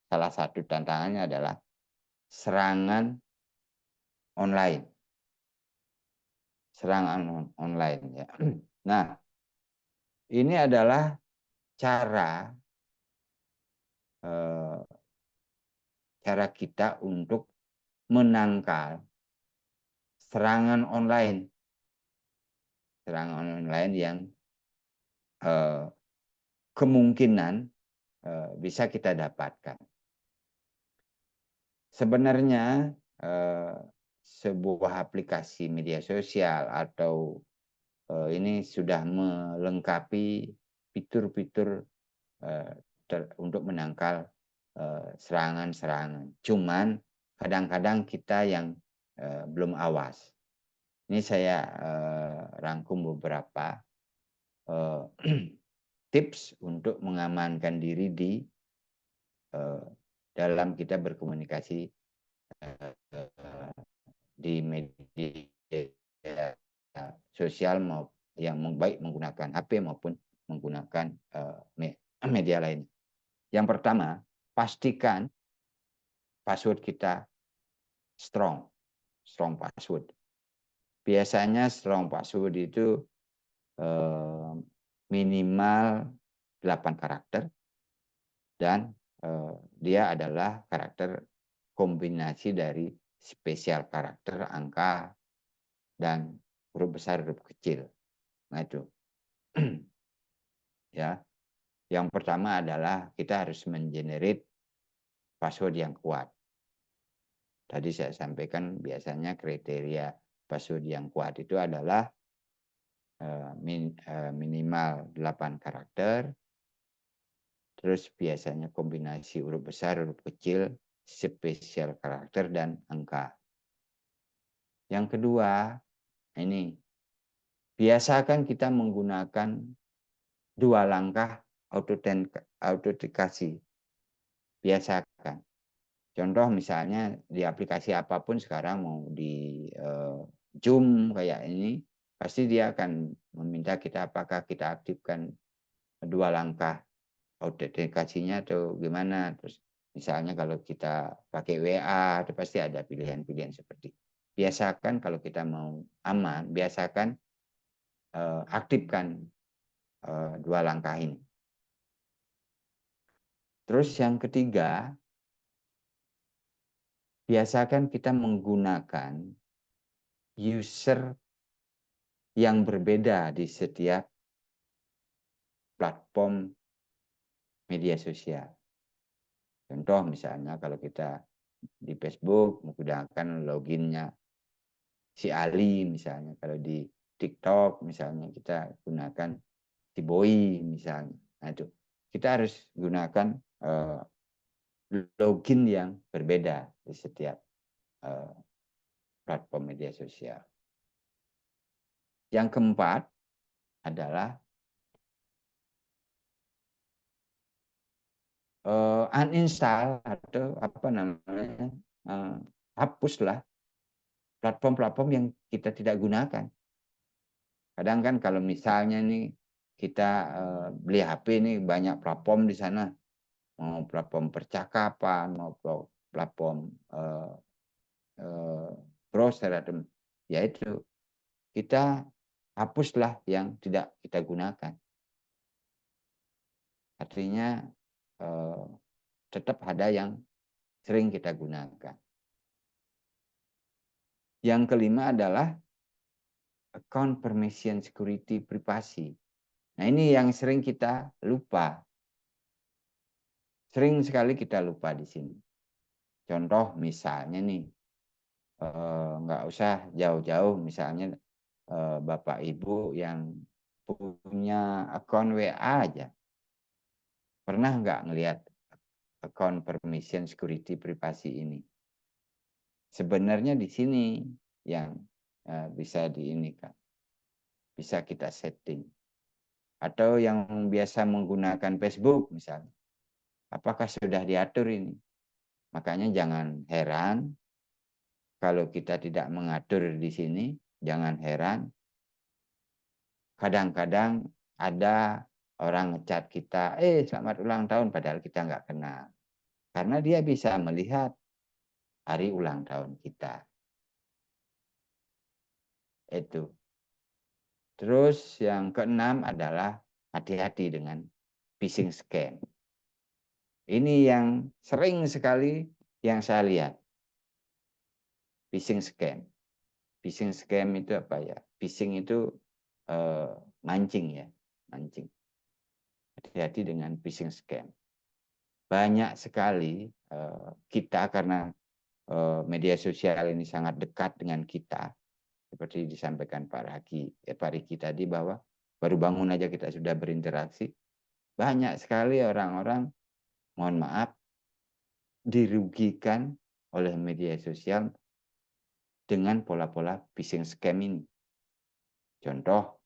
salah satu tantangannya adalah serangan online. Serangan online ya. Nah, ini adalah cara kita untuk menangkal serangan online. Serangan online yang kemungkinan bisa kita dapatkan. Sebenarnya sebuah aplikasi media sosial atau ini sudah melengkapi fitur-fitur untuk menangkal serangan-serangan. Cuman kadang-kadang kita yang belum awas. Ini saya rangkum beberapa tips untuk mengamankan diri dalam kita berkomunikasi di media sosial yang baik menggunakan HP maupun menggunakan media lain. Yang pertama, pastikan password kita strong password. Biasanya strong password itu minimal 8 karakter dan dia adalah karakter kombinasi dari spesial karakter, angka, dan huruf besar, huruf kecil. Nah itu. Ya. Yang pertama adalah kita harus mengenerate password yang kuat. Tadi saya sampaikan biasanya kriteria password yang kuat itu adalah minimal 8 karakter, terus biasanya kombinasi huruf besar, huruf kecil, spesial karakter, dan angka. Yang kedua, ini biasakan kita menggunakan 2 langkah autentikasi. Biasakan. Contoh misalnya di aplikasi apapun sekarang, mau di Zoom kayak ini, pasti dia akan meminta kita apakah kita aktifkan 2 langkah autentikasinya atau gimana. Terus Misalnya kalau kita pakai WA, itu pasti ada pilihan-pilihan seperti itu. Biasakan kalau kita mau aman, biasakan aktifkan 2 langkah ini. Terus yang ketiga, biasakan kita menggunakan user yang berbeda di setiap platform media sosial. Contoh misalnya kalau kita di Facebook menggunakan loginnya si Ali misalnya. Kalau di TikTok misalnya kita gunakan si Boy misalnya. Nah itu kita harus gunakan login yang berbeda di setiap platform media sosial. Yang keempat adalah uninstall atau apa namanya, hapuslah platform-platform yang kita tidak gunakan. Kadang kan kalau misalnya nih kita beli HP nih banyak platform di sana, mau platform percakapan, mau platform browser atau ya itu kita hapuslah yang tidak kita gunakan. Artinya tetap ada yang sering kita gunakan. Yang kelima adalah account permission security privasi. Nah ini yang sering kita lupa. Sering sekali kita lupa di sini. Contoh misalnya nih, nggak usah jauh-jauh, misalnya Bapak Ibu yang punya akun WA aja. Pernah nggak ngelihat account permission security privasi ini? Sebenarnya di sini yang bisa diinikan, bisa kita setting. Atau yang biasa menggunakan Facebook misalnya, apakah sudah diatur ini? Makanya jangan heran kalau kita tidak mengatur di sini, jangan heran. Kadang-kadang ada orang ngechat kita, selamat ulang tahun, padahal kita nggak kenal. Karena dia bisa melihat hari ulang tahun kita. Itu. Terus yang keenam adalah hati-hati dengan phishing scam. Ini yang sering sekali yang saya lihat. Phishing scam. Phishing scam itu apa ya? Phishing itu mancing ya, mancing. Hati-hati dengan phishing scam. Banyak sekali kita karena media sosial ini sangat dekat dengan kita, seperti disampaikan Pak Riki tadi bahwa baru bangun aja kita sudah berinteraksi. Banyak sekali orang-orang, mohon maaf, dirugikan oleh media sosial dengan pola-pola phishing scam ini. Contoh,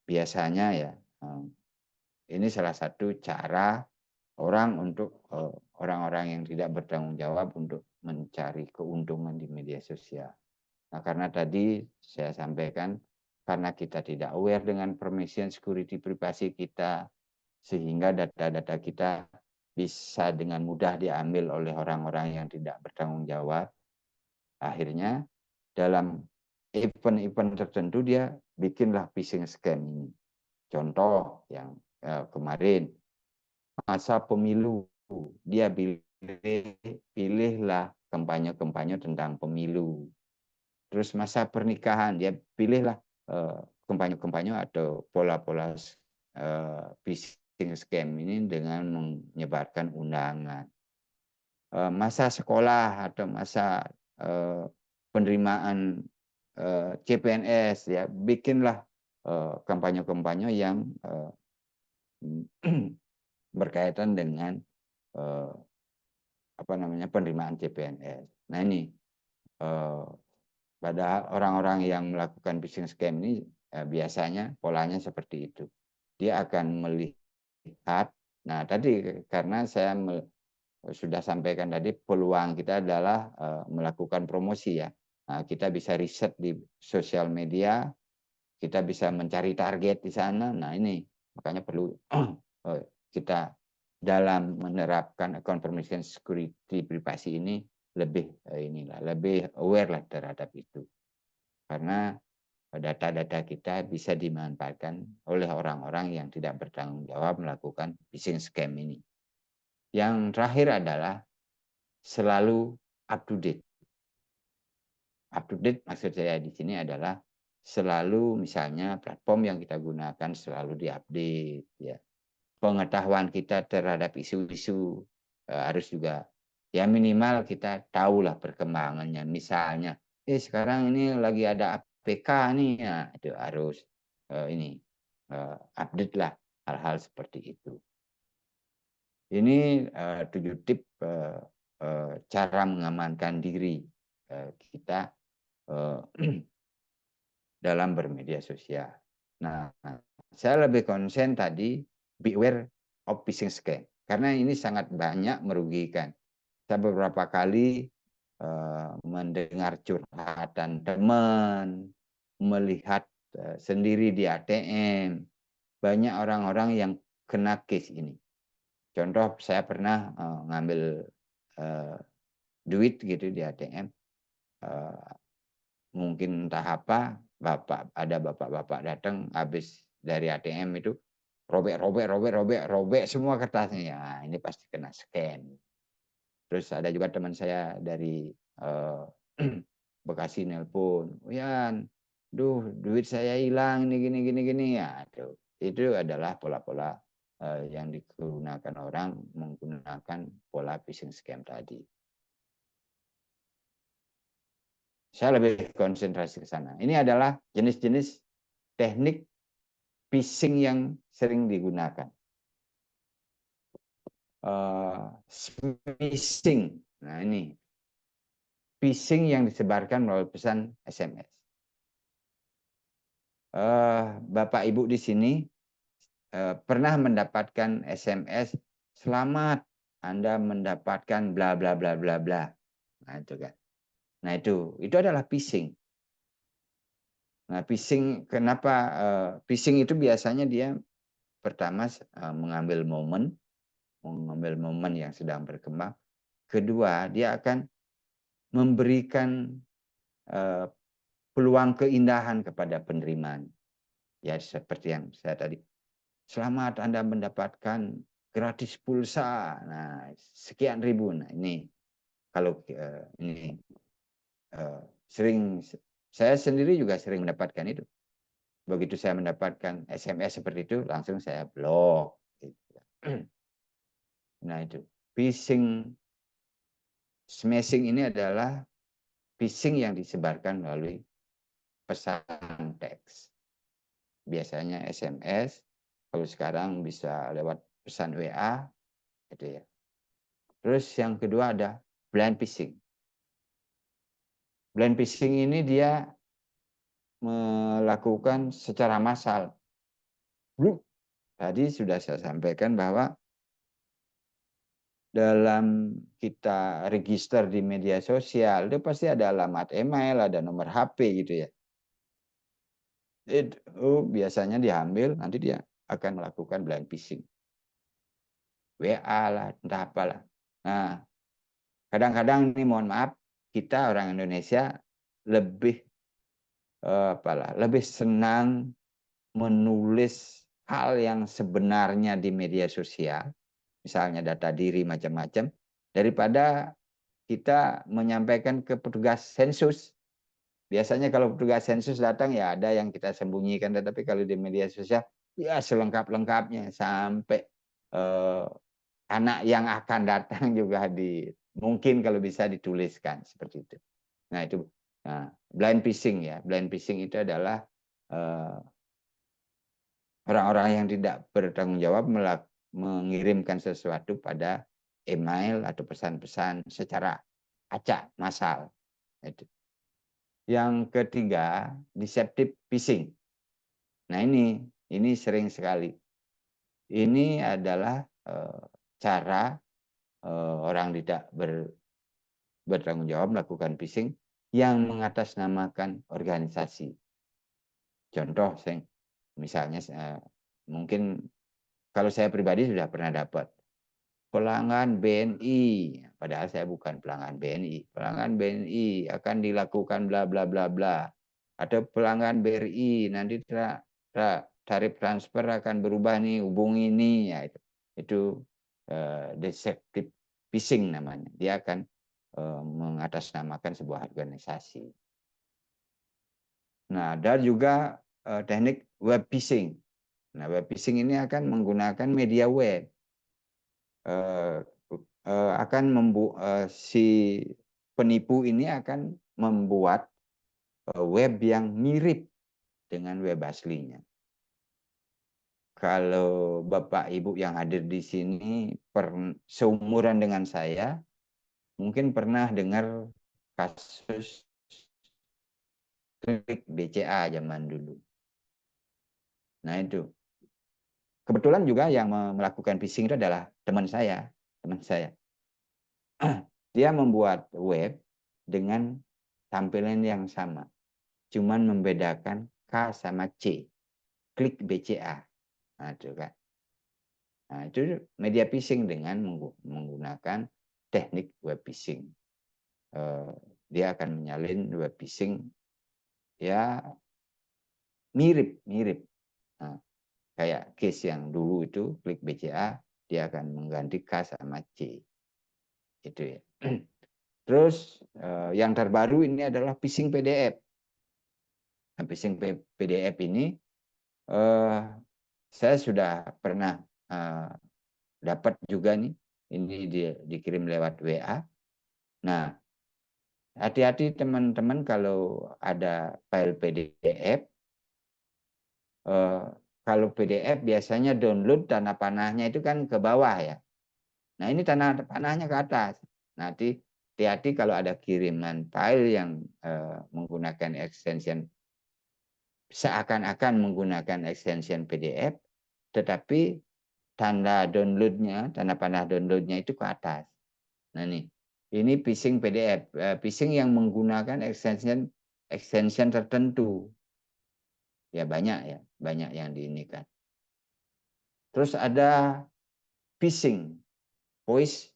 biasanya ya, ini salah satu cara orang untuk orang-orang yang tidak bertanggung jawab untuk mencari keuntungan di media sosial. Nah, karena tadi saya sampaikan, karena kita tidak aware dengan permission security privasi kita, sehingga data-data kita bisa dengan mudah diambil oleh orang-orang yang tidak bertanggung jawab. Akhirnya dalam event-event tertentu dia bikinlah phishing scam ini. Contoh yang kemarin masa pemilu, dia pilihlah kampanye-kampanye tentang pemilu. Terus masa pernikahan, dia pilihlah kampanye-kampanye atau pola-pola phishing scam ini dengan menyebarkan undangan. Masa sekolah atau masa penerimaan CPNS, ya bikinlah kampanye-kampanye yang berkaitan dengan penerimaan CPNS. Nah ini pada orang-orang yang melakukan phishing scam ini biasanya polanya seperti itu. Dia akan melihat. Nah tadi karena saya sudah sampaikan tadi, peluang kita adalah melakukan promosi ya. Nah, kita bisa riset di sosial media, kita bisa mencari target di sana. Nah ini makanya perlu kita dalam menerapkan confirmation security privasi ini lebih lebih aware lah terhadap itu. Karena data-data kita bisa dimanfaatkan oleh orang-orang yang tidak bertanggung jawab melakukan phishing scam ini. Yang terakhir adalah selalu up to date. Up to date maksud saya di sini adalah selalu misalnya platform yang kita gunakan selalu diupdate ya. Pengetahuan kita terhadap isu-isu harus juga ya minimal kita tahulah perkembangannya. Misalnya, sekarang ini lagi ada APK nih ya, itu harus update lah hal-hal seperti itu. Ini 7 tip cara mengamankan diri kita dalam bermedia sosial. Nah, saya lebih konsen tadi beware of phishing scam karena ini sangat banyak merugikan. Saya beberapa kali mendengar curhatan teman, melihat sendiri di ATM, banyak orang-orang yang kena case ini. Contoh saya pernah ngambil duit gitu di ATM, mungkin entah apa, ada bapak-bapak datang habis dari ATM itu robek semua kertasnya. Ya, ini pasti kena scam. Terus ada juga teman saya dari Bekasi nelpon, Yan, duit saya hilang ini gini ya. Itu adalah pola-pola yang digunakan orang menggunakan pola phishing scam tadi. Saya lebih konsentrasi ke sana. Ini adalah jenis-jenis teknik phishing yang sering digunakan. Smishing. Nah ini. Phishing yang disebarkan melalui pesan SMS. Bapak Ibu di sini pernah mendapatkan SMS, selamat Anda mendapatkan bla bla bla bla bla. Nah itu kan. Nah itu adalah phishing. Nah phishing, kenapa phishing itu biasanya dia pertama mengambil momen yang sedang berkembang. Kedua, dia akan memberikan peluang keindahan kepada penerimaan. Ya seperti yang saya tadi. Selamat Anda mendapatkan gratis pulsa. Nah, sekian ribu. Nah, ini kalau ini sering saya sendiri juga sering mendapatkan itu. Begitu saya mendapatkan SMS seperti itu, langsung saya blok. Nah itu phishing, smashing ini adalah phishing yang disebarkan melalui pesan teks. Biasanya SMS, kalau sekarang bisa lewat pesan WA, gitu ya. Terus yang kedua ada blind phishing. Blind phishing ini dia melakukan secara massal. Tadi sudah saya sampaikan bahwa dalam kita register di media sosial itu pasti ada alamat email, ada nomor HP gitu ya. Itu biasanya diambil, nanti dia akan melakukan blind phishing. WA lah, entah apalah. Nah, kadang-kadang ini mohon maaf, kita orang Indonesia lebih lebih senang menulis hal yang sebenarnya di media sosial, misalnya data diri macam-macam, daripada kita menyampaikan ke petugas sensus. Biasanya kalau petugas sensus datang ya ada yang kita sembunyikan, tetapi kalau di media sosial ya selengkap-lengkapnya sampai anak yang akan datang juga mungkin kalau bisa dituliskan seperti itu. Nah itu blind phishing ya. Blind phishing itu adalah orang-orang yang tidak bertanggung jawab mengirimkan sesuatu pada email atau pesan-pesan secara acak massal. Itu. Yang ketiga, deceptive phishing. Nah ini sering sekali. Ini adalah cara orang tidak bertanggung jawab melakukan phishing yang mengatasnamakan organisasi. Contoh, misalnya mungkin kalau saya pribadi sudah pernah dapat pelanggan BNI, padahal saya bukan pelanggan BNI. Pelanggan BNI akan dilakukan bla bla bla bla. Ada pelanggan BRI, nanti tarif transfer akan berubah nih, hubungi nih, ya itu deceptive phishing namanya. Dia akan mengatasnamakan sebuah organisasi. Nah, ada juga teknik web phishing. Nah, web phishing ini akan menggunakan media web. Akan si penipu ini akan membuat web yang mirip dengan web aslinya. Kalau Bapak Ibu yang hadir di sini seumuran dengan saya, mungkin pernah dengar kasus klik BCA zaman dulu. Nah itu. Kebetulan juga yang melakukan phishing itu adalah teman saya. Dia membuat web dengan tampilan yang sama. Cuman membedakan K sama C. Klik BCA. Nah, itu kan. Nah, itu media phishing dengan menggunakan teknik web phishing. Dia akan menyalin web phishing ya mirip. Nah, kayak case yang dulu itu klik BCA, dia akan mengganti K sama C. Itu ya. Terus yang terbaru ini adalah phishing PDF. Nah, phishing PDF ini saya sudah pernah dapat juga nih, ini dikirim lewat WA. Nah, hati-hati teman-teman kalau ada file PDF. Kalau PDF biasanya download tanda panahnya itu kan ke bawah ya. Nah, ini tanda panahnya ke atas. Nanti hati-hati kalau ada kiriman file yang menggunakan extension, seakan-akan menggunakan extension PDF, tetapi tanda panah downloadnya itu ke atas. Nah ini phishing PDF, phishing yang menggunakan extension tertentu. Ya banyak yang diinikan. Terus ada phishing, voice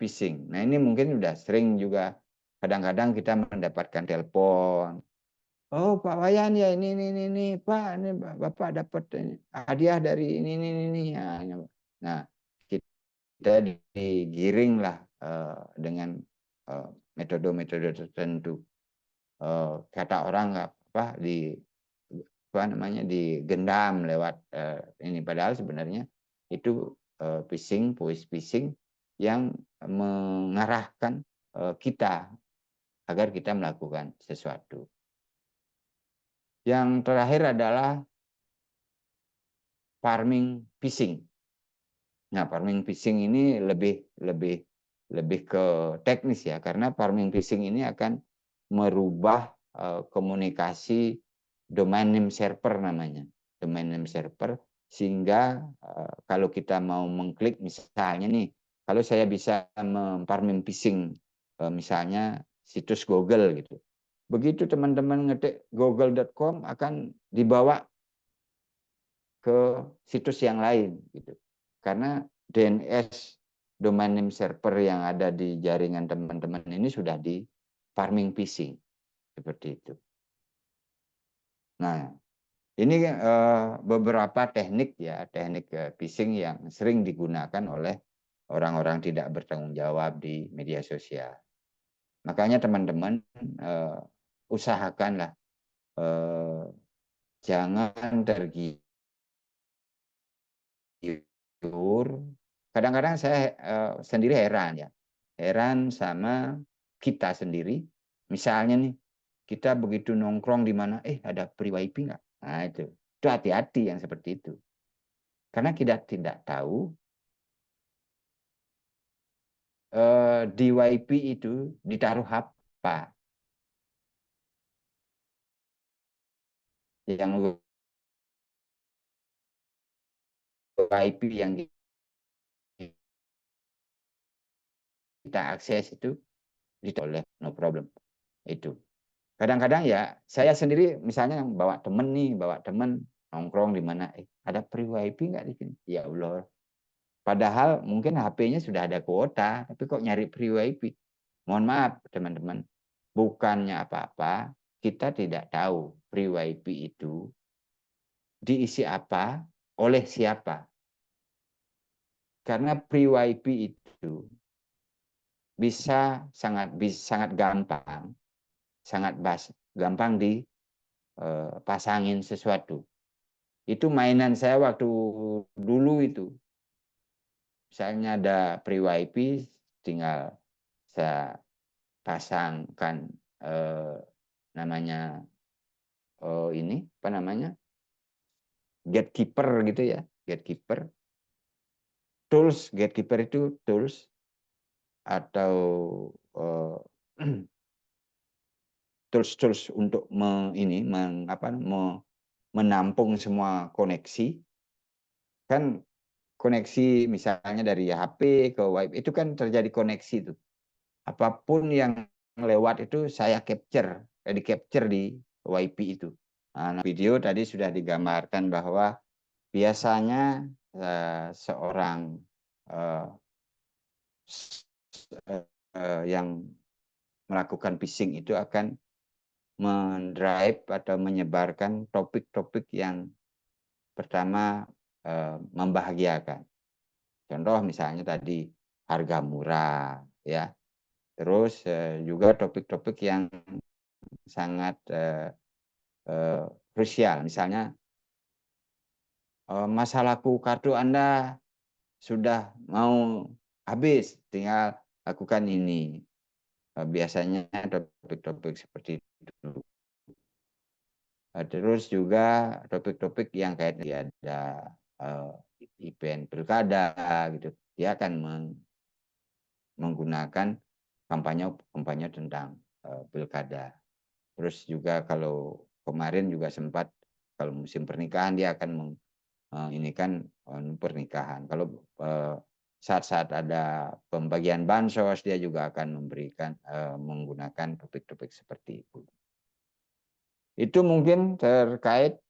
phishing. Nah ini mungkin sudah sering juga, kadang-kadang kita mendapatkan telepon. Oh Pak Wayan ya ini Pak, ini Bapak dapat hadiah dari ini. Nah kita digiring lah dengan metode-metode tertentu. Kata orang digendam lewat ini, padahal sebenarnya itu phishing, voice phishing yang mengarahkan kita agar kita melakukan sesuatu. Yang terakhir adalah farming phishing. Nah, farming phishing ini lebih ke teknis ya, karena farming phishing ini akan merubah komunikasi domain name server namanya. Domain name server, sehingga kalau kita mau mengklik misalnya nih, kalau saya bisa farming phishing misalnya situs Google gitu. Begitu teman-teman ngetik google.com akan dibawa ke situs yang lain gitu. Karena DNS domain name server yang ada di jaringan teman-teman ini sudah di farming phishing seperti itu. Nah, ini beberapa teknik phishing yang sering digunakan oleh orang-orang tidak bertanggung jawab di media sosial. Makanya teman-teman usahakanlah jangan tergiur. Kadang-kadang saya sendiri heran sama kita sendiri. Misalnya nih, kita begitu nongkrong di mana, ada free wifi nggak? Nah itu hati-hati yang seperti itu. Karena kita tidak tahu di wifi itu ditaruh apa. Yang wifi yang kita akses itu ditolak, no problem. Itu. Kadang-kadang ya saya sendiri misalnya bawa temen nongkrong di mana, ada free wifi nggak di sini? Ya Allah. Padahal mungkin HP-nya sudah ada kuota, tapi kok nyari free wifi? Mohon maaf teman-teman, bukannya apa-apa, kita tidak tahu free wifi itu diisi apa, oleh siapa. Karena free wifi itu bisa sangat gampang, gampang dipasangin sesuatu. Itu mainan saya waktu dulu itu. Misalnya ada free wifi, tinggal saya pasangkan namanya ini apa namanya gatekeeper gitu ya, gatekeeper. Tools gatekeeper itu tools atau tools-tools untuk menampung semua koneksi. Kan koneksi misalnya dari HP ke wifi itu kan terjadi koneksi itu. Apapun yang lewat itu saya di-capture di wifi itu. Nah, video tadi sudah digambarkan bahwa biasanya seorang yang melakukan phishing itu akan mendrive atau menyebarkan topik-topik yang pertama membahagiakan. Contoh misalnya tadi harga murah, ya. Terus juga topik-topik yang sangat krusial, misalnya masalahku kartu Anda sudah mau habis, tinggal lakukan ini. Biasanya topik-topik seperti itu. Terus juga topik-topik yang kayak ada event pilkada gitu, dia akan menggunakan kampanye tentang pilkada. Terus juga kalau kemarin juga sempat kalau musim pernikahan dia akan ini kan pernikahan. Kalau saat-saat ada pembagian bansos dia juga akan memberikan menggunakan topik-topik seperti itu. Itu mungkin terkait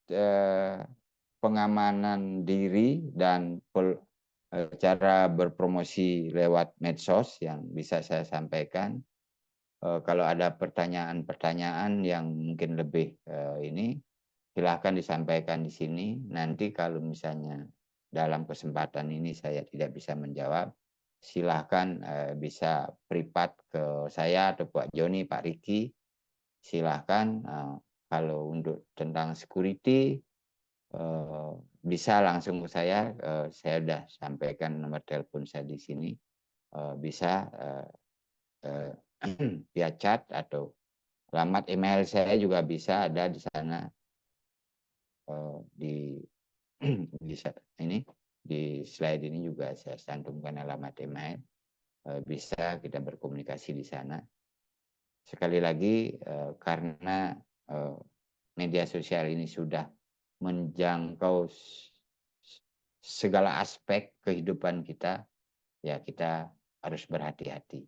pengamanan diri dan cara berpromosi lewat medsos yang bisa saya sampaikan. Kalau ada pertanyaan-pertanyaan yang mungkin lebih ini, silahkan disampaikan di sini. Nanti kalau misalnya dalam kesempatan ini saya tidak bisa menjawab, silahkan bisa privat ke saya atau Pak Joni, Pak Riki. Silahkan. Kalau untuk tentang security bisa langsung ke saya sudah sampaikan nomor telepon saya di sini, bisa via chat atau alamat email saya juga bisa ada di sana, di ini di slide ini juga saya cantumkan alamat email, bisa kita berkomunikasi di sana. Sekali lagi karena media sosial ini sudah menjangkau segala aspek kehidupan kita, ya kita harus berhati-hati.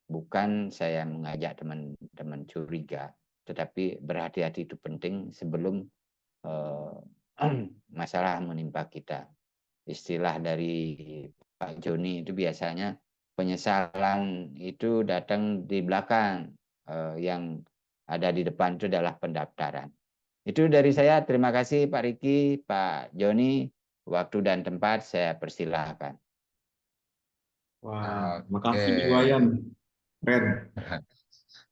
Bukan saya mengajak teman-teman curiga, tetapi berhati-hati itu penting sebelum masalah menimpa kita. Istilah dari Pak Joni itu biasanya penyesalan itu datang di belakang, yang ada di depan itu adalah pendaftaran. Itu dari saya. Terima kasih Pak Riki, Pak Joni. Waktu dan tempat saya persilahkan. Wah, Oke, makasih nih Wayan. Keren.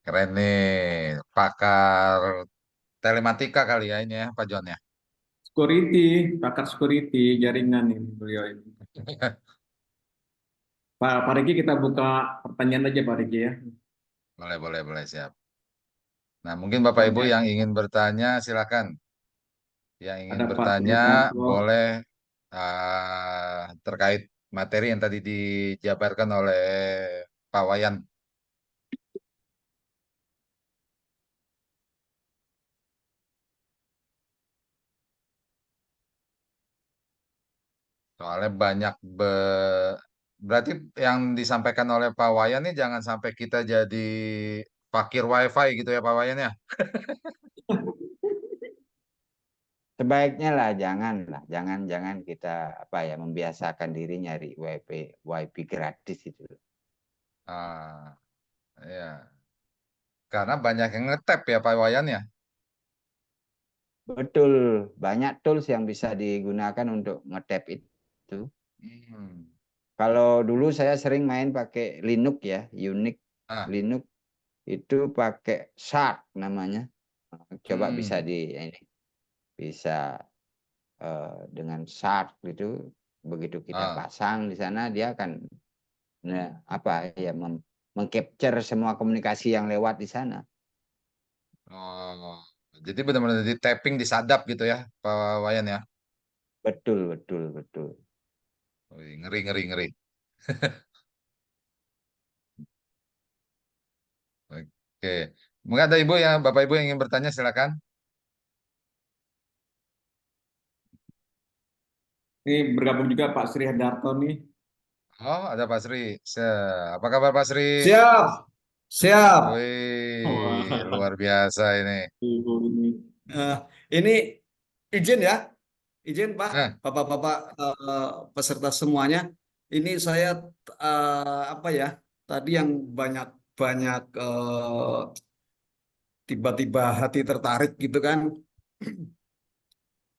keren nih, pakar telematika kali ya ini ya, Pak John ya. Security, pakar security jaringan ini beliau ini. Pak Riki, kita buka pertanyaan aja Pak Riki ya. Boleh, boleh, boleh, siap. Nah, mungkin Bapak Ibu Pertanyaan yang ingin bertanya, silakan. Yang ingin ada Pak bertanya Sumiharto. boleh terkait materi yang tadi dijabarkan oleh Pak Wayan. Soalnya berarti yang disampaikan oleh Pak Wayan ini jangan sampai kita jadi fakir WiFi gitu ya Pak Wayan ya. Sebaiknya lah jangan kita apa ya membiasakan diri nyari WiFi gratis itu. Ah, ya. Karena banyak yang ngetap ya Pak Wayan ya. Betul, banyak tools yang bisa digunakan untuk nge-tap itu. Hmm. Kalau dulu saya sering main pakai Linux ya, Unix, Ah, Linux itu pakai Shark namanya. Coba bisa hmm. ini bisa dengan Shark gitu. Begitu kita Ah, pasang di sana dia akan apa ya mengcapture semua komunikasi yang lewat di sana. oh. Jadi benar-benar di tapping, disadap gitu ya Pak Wayan ya. Betul, betul, betul. Wih, ngeri, ngeri, ngeri. Oke. Mungkin ada ibu yang, bapak ibu yang ingin bertanya, silakan. Ini bergabung juga Pak Sri Hardarto nih. Oh, ada Pak Sri. Apa kabar Pak Sri? Siap, siap. Wih, Wah, luar biasa ini. ibu ini. Eh, ini izin ya, izin Pak, Nah, Bapak-bapak peserta semuanya. Ini saya apa ya? Tadi yang banyak banyak tiba-tiba hati tertarik gitu kan,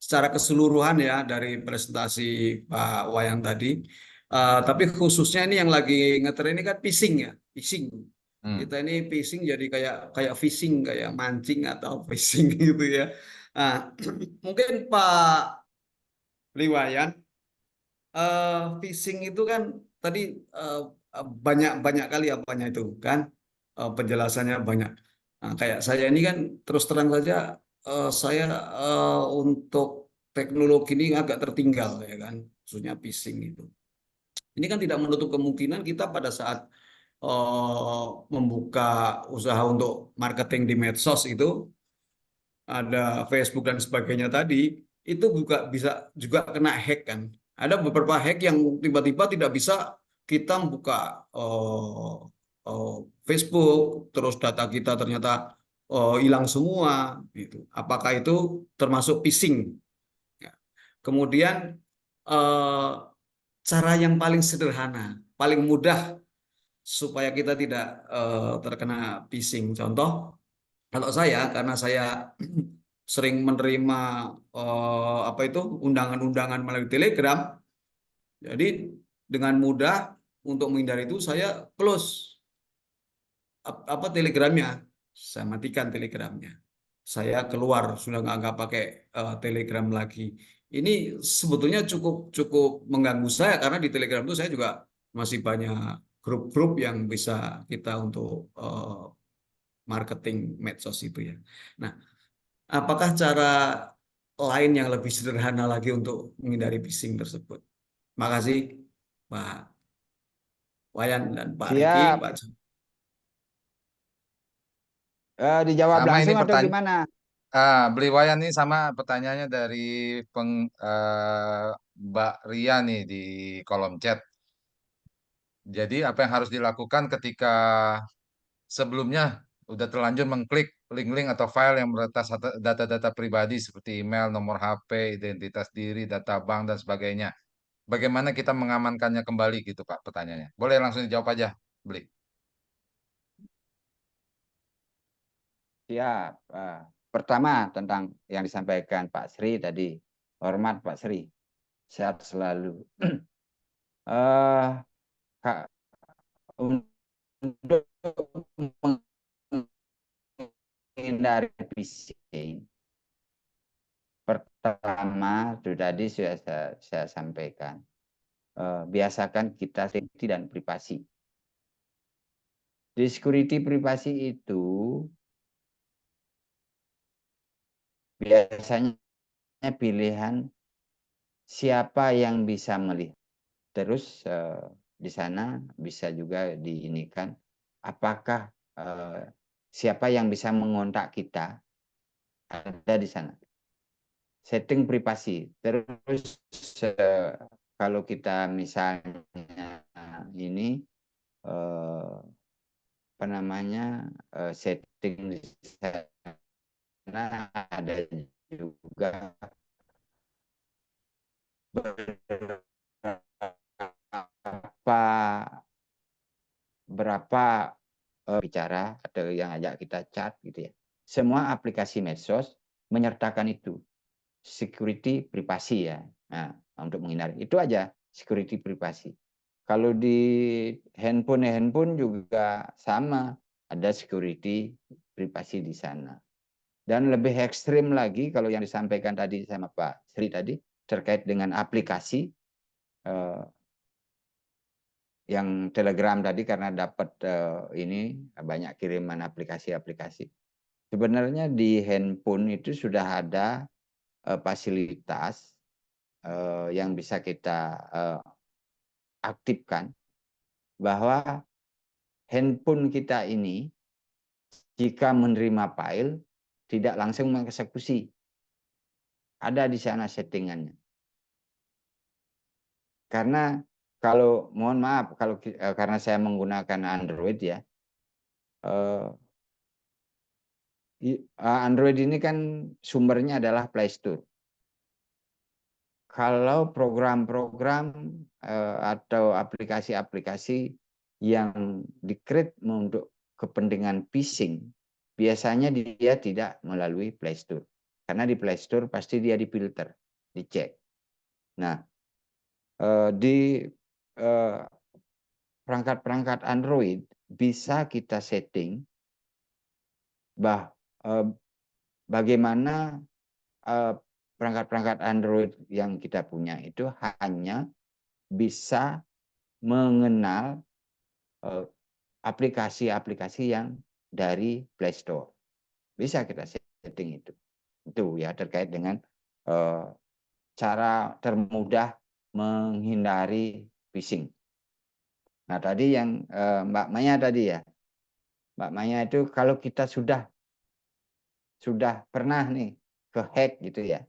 secara keseluruhan ya dari presentasi Pak Wayan tadi. Tapi khususnya ini yang lagi ngetren ini kan phishing ya, phishing. hmm, Kita ini phishing jadi kayak kayak fishing, kayak mancing atau fishing gitu ya. Nah, mungkin Pak Liwayan, phishing itu kan tadi eh, banyak banyak kali apanya itu kan. Penjelasannya banyak. Nah, kayak saya ini kan terus terang saja saya untuk teknologi ini agak tertinggal ya kan, khususnya phishing itu. Ini kan tidak menutup kemungkinan kita pada saat membuka usaha untuk marketing di medsos itu ada Facebook dan sebagainya tadi, itu juga bisa juga kena hack kan. Ada beberapa hack yang tiba-tiba tidak bisa kita membuka Facebook, terus data kita ternyata hilang semua. Gitu. Apakah itu termasuk phishing? Ya. Kemudian eh, cara yang paling sederhana, paling mudah supaya kita tidak terkena phishing. Contoh, kalau saya, karena saya sering menerima apa itu undangan-undangan melalui Telegram, jadi dengan mudah untuk menghindari itu saya close apa Telegramnya, saya matikan Telegramnya, saya keluar sudah nggak pakai Telegram lagi. Ini sebetulnya cukup cukup mengganggu saya karena di Telegram itu saya juga masih banyak grup-grup yang bisa kita untuk marketing medsos itu ya. Nah, apakah cara lain yang lebih sederhana lagi untuk menghindari phishing tersebut? Makasih Pak Wayan dan Pak Riki, Siap. Pak Jun. Dijawab sama ini langsung atau pertanyaan. gimana? Beli Wayan nih sama pertanyaannya dari Mbak Ria nih di kolom chat. Jadi apa yang harus dilakukan ketika sebelumnya udah terlanjur mengklik link-link atau file yang meretas data-data pribadi seperti email, nomor HP, identitas diri, data bank dan sebagainya. Bagaimana kita mengamankannya kembali gitu Pak pertanyaannya. Boleh langsung dijawab aja, Beli. Siap. Pertama tentang yang disampaikan Pak Sri tadi. Hormat Pak Sri. Sehat selalu. eh Kak, untuk menghindari phishing, pertama itu tadi sudah saya sampaikan. Biasakan kita security dan privasi. Di security privasi itu biasanya pilihan siapa yang bisa melihat. Terus di sana bisa juga diinikan apakah siapa yang bisa mengontak kita ada di sana. Setting privasi. Terus kalau kita misalnya ini apa namanya setting di sana ada juga ngajak kita chat gitu ya. Semua aplikasi medsos menyertakan itu security privasi ya. Nah, untuk menghindari itu aja security privasi. Kalau di handphone juga sama, ada security privasi di sana. Dan lebih ekstrim lagi kalau yang disampaikan tadi sama Pak Sri tadi terkait dengan aplikasi yang Telegram tadi karena dapat ini banyak kiriman aplikasi-aplikasi. Sebenarnya di handphone itu sudah ada fasilitas yang bisa kita aktifkan bahwa handphone kita ini jika menerima file tidak langsung mengeksekusi. Ada di sana settingannya. Karena kalau mohon maaf kalau karena saya menggunakan Android ya, Android ini kan sumbernya adalah Play Store. Kalau program-program atau aplikasi-aplikasi yang di-create untuk kepentingan phishing, biasanya dia tidak melalui Play Store. Karena di Play Store pasti dia difilter, dicek. Nah, di perangkat-perangkat Android bisa kita setting bagaimana perangkat-perangkat Android yang kita punya itu hanya bisa mengenal aplikasi-aplikasi yang dari Play Store. Bisa kita setting itu. Itu ya terkait dengan cara termudah menghindari phishing. Nah tadi yang Mbak Maya tadi ya, Mbak Maya itu kalau kita sudah pernah nih ke hack gitu ya,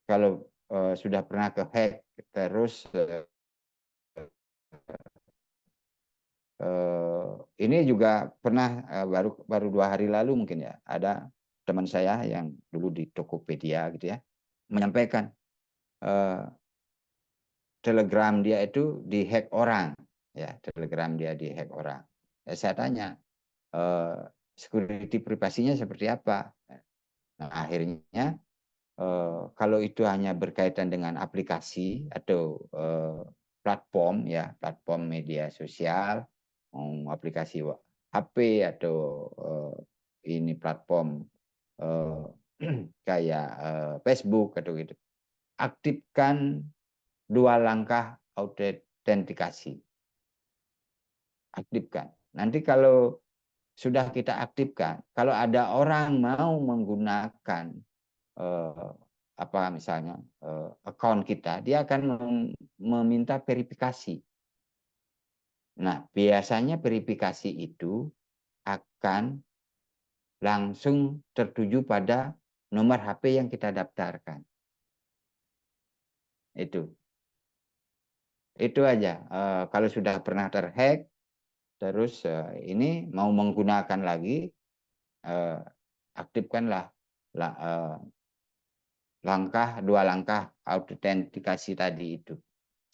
kalau sudah pernah ke hack terus ini juga pernah baru 2 hari lalu mungkin ya, ada teman saya yang dulu di Tokopedia gitu ya, menyampaikan Telegram dia itu dihack orang, ya Telegram dia dihack orang. Ya, saya tanya, security privasinya seperti apa? Nah, akhirnya kalau itu hanya berkaitan dengan aplikasi atau platform ya, platform media sosial, aplikasi HP atau ini platform kayak Facebook atau gitu. Aktifkan 2 langkah autentikasi. Aktifkan. Nanti kalau sudah kita aktifkan, kalau ada orang mau menggunakan apa misalnya account kita, dia akan meminta verifikasi. Nah, biasanya verifikasi itu akan langsung tertuju pada nomor HP yang kita daftarkan. Itu aja. Kalau sudah pernah terhack, terus ini mau menggunakan lagi, aktifkanlah dua langkah autentikasi tadi itu.